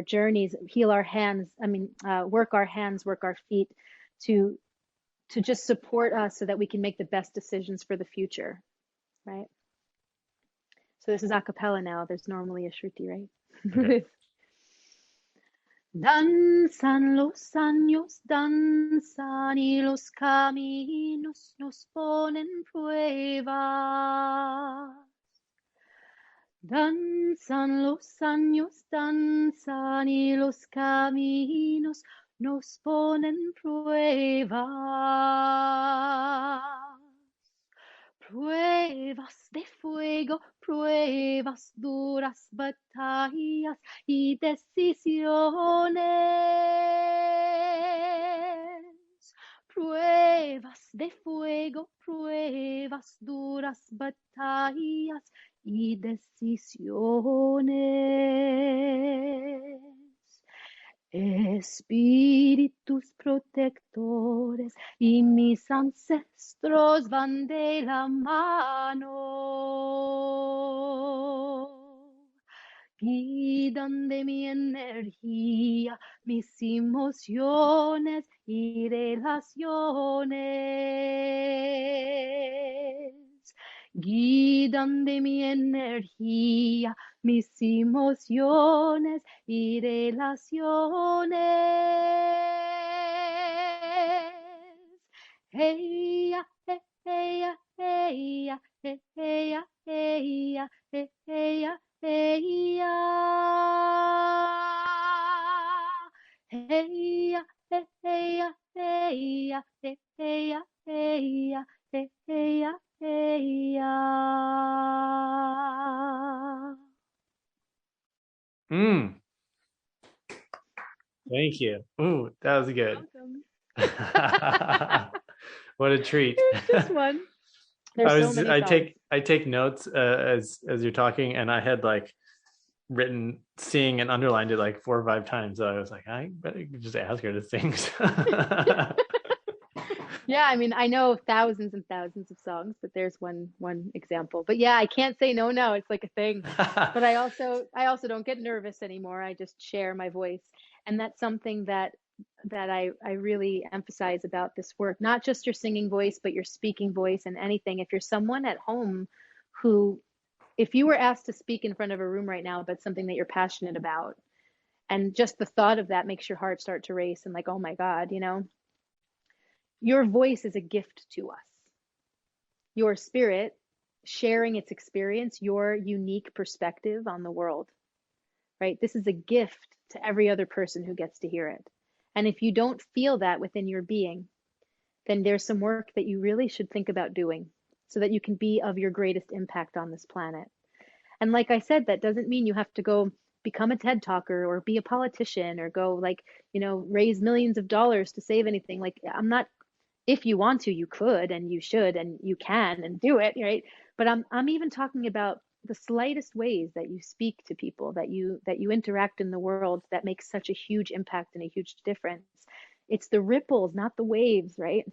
journeys, heal our hands. I mean, work our hands, work our feet to just support us so that we can make the best decisions for the future, right? So this is a cappella now. There's normally a shruti, right? Okay. Danzan los años, danzan y los caminos nos ponen pruebas. Danzan los años, danzan y los caminos nos ponen pruebas. Pruebas de fuego, pruebas duras, batallas y decisiones. Pruebas de fuego, pruebas duras, batallas y decisiones. Espíritus protectores y mis ancestros van de la mano. Guían de mi energía, mis emociones y relaciones. Guían de mi energía, mis emociones y relaciones. Ella, ella, ella, ella, ella, ella, ella. hey ya, hey ya, hey ya, hey ya, hey ya, hey ya. Mm, thank you. Ooh, that was You're good. welcome. What a treat. There's just one. There's so many songs. I take notes as you're talking, and I had like written sing and underlined it like 4 or 5 times. So I was like, I better just ask her to sing. Yeah, I mean, I know thousands and thousands of songs, but there's one example. But yeah, I can't say no now. It's like a thing. But I also don't get nervous anymore. I just share my voice. And that's something that I really emphasize about this work, not just your singing voice, but your speaking voice and anything. If you're someone at home who, if you were asked to speak in front of a room right now about something that you're passionate about, and just the thought of that makes your heart start to race and like, oh my God, your voice is a gift to us. Your spirit sharing its experience, your unique perspective on the world, right? This is a gift to every other person who gets to hear it. And if you don't feel that within your being, then there's some work that you really should think about doing so that you can be of your greatest impact on this planet. And like I said, that doesn't mean you have to go become a TED talker or be a politician or go like, raise millions of dollars to save anything. Like, I'm not, if you want to, you could and you should and you can and do it, right? But I'm even talking about the slightest ways that you speak to people, that you interact in the world that makes such a huge impact and a huge difference. It's the ripples, not the waves, right?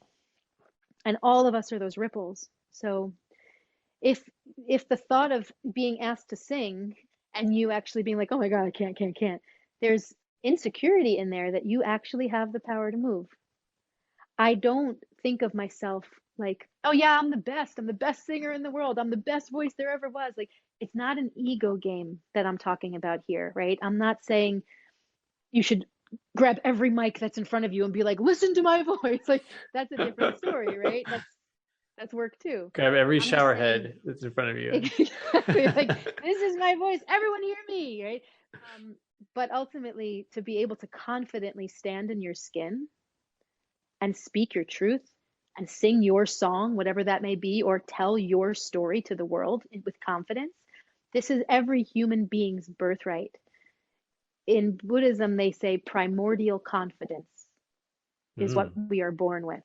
And all of us are those ripples. So if if the thought of being asked to sing and you actually being like, oh my God, I can't, there's insecurity in there that you actually have the power to move. I don't think of myself like, oh yeah, I'm the best. I'm the best singer in the world. I'm the best voice there ever was. Like, it's not an ego game that I'm talking about here, right? I'm not saying you should grab every mic that's in front of you and be like, listen to my voice. Like, that's a different story, right? That's work too. Grab every I'm just shower saying head that's in front of you. exactly like, this is my voice. Everyone hear me, right? Um, but ultimately, to be able to confidently stand in your skin and speak your truth and sing your song, whatever that may be, or tell your story to the world with confidence, this is every human being's birthright. In Buddhism, they say primordial confidence is what Mm. we are born with.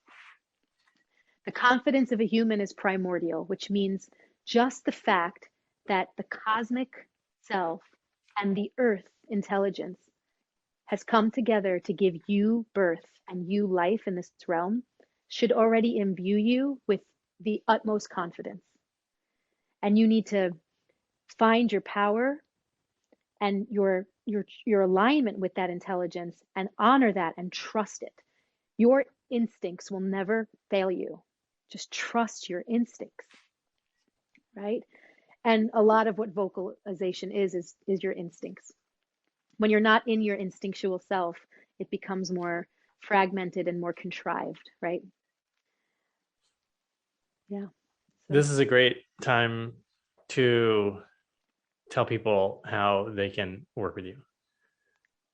The confidence of a human is primordial, which means just the fact that the cosmic self and the earth intelligence has come together to give you birth and you life in this realm should already imbue you with the utmost confidence. And you need to find your power and your alignment with that intelligence and honor that and trust it. Your instincts will never fail you. Just trust your instincts, right? And a lot of what vocalization is your instincts. When you're not in your instinctual self, it becomes more fragmented and more contrived, right? Yeah. So This is a great time to tell people how they can work with you.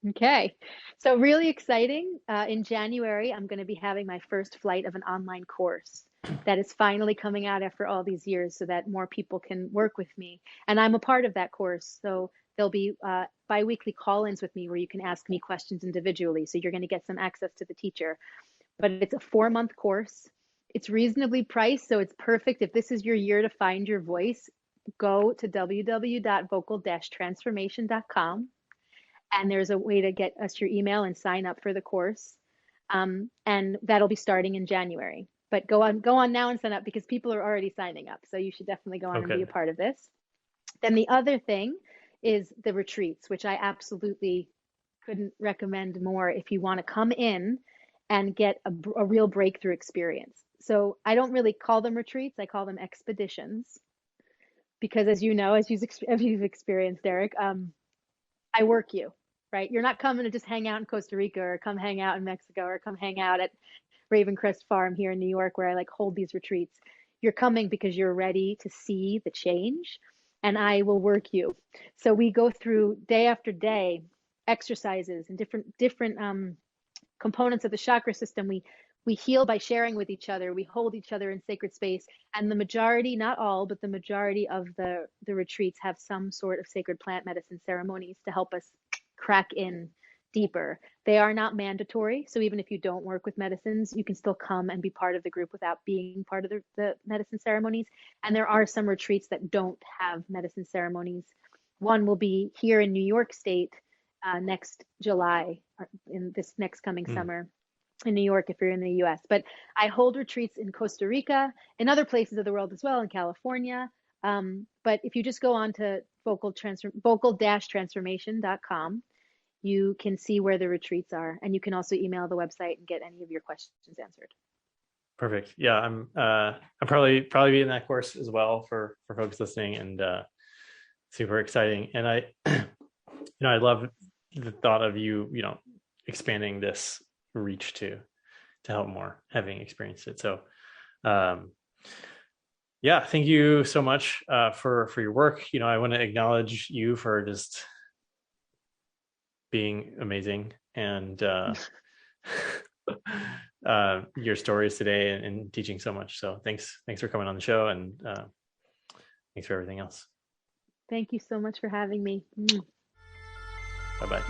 okay. So really exciting. In January, I'm going to be having my first flight of an online course that is finally coming out after all these years so that more people can work with me. And I'm a part of that course. So there'll be bi-weekly call-ins with me where you can ask me questions individually. So you're going to get some access to the teacher. But it's a 4-month course. It's reasonably priced, so it's perfect. If this is your year to find your voice, go to www.vocal-transformation.com, and there's a way to get us your email and sign up for the course. And that'll be starting in January. But go on now and sign up because people are already signing up. So you should definitely go on and be Okay. a part of this. Then the other thing is the retreats, which I absolutely couldn't recommend more if you want to come in and get a real breakthrough experience. So I don't really call them retreats, I call them expeditions. Because as you know, as you've experienced, Derek, I work you, right? You're not coming to just hang out in Costa Rica or come hang out in Mexico or come hang out at Ravencrest Farm here in New York where I like hold these retreats. You're coming because you're ready to see the change and I will work you. So we go through day after day exercises and different components of the chakra system. We heal by sharing with each other. We hold each other in sacred space. And the majority, not all, but the majority of the retreats have some sort of sacred plant medicine ceremonies to help us crack in deeper. They are not mandatory. So even if you don't work with medicines, you can still come and be part of the group without being part of the medicine ceremonies. And there are some retreats that don't have medicine ceremonies. One will be here in New York State next July, in this next coming summer in New York, if you're in the US. But I hold retreats in Costa Rica, in other places of the world as well, in California. But if you just go on to vocal-transformation.com, you can see where the retreats are, and you can also email the website and get any of your questions answered. Perfect. Yeah, I'm probably be in that course as well for folks listening, and super exciting. And I I love the thought of you expanding this reach to help more, having experienced it. So yeah, thank you so much for your work. I want to acknowledge you for just being amazing, and your stories today, and teaching so much. So thanks for coming on the show, and thanks for everything else. Thank you so much for having me. Bye-bye.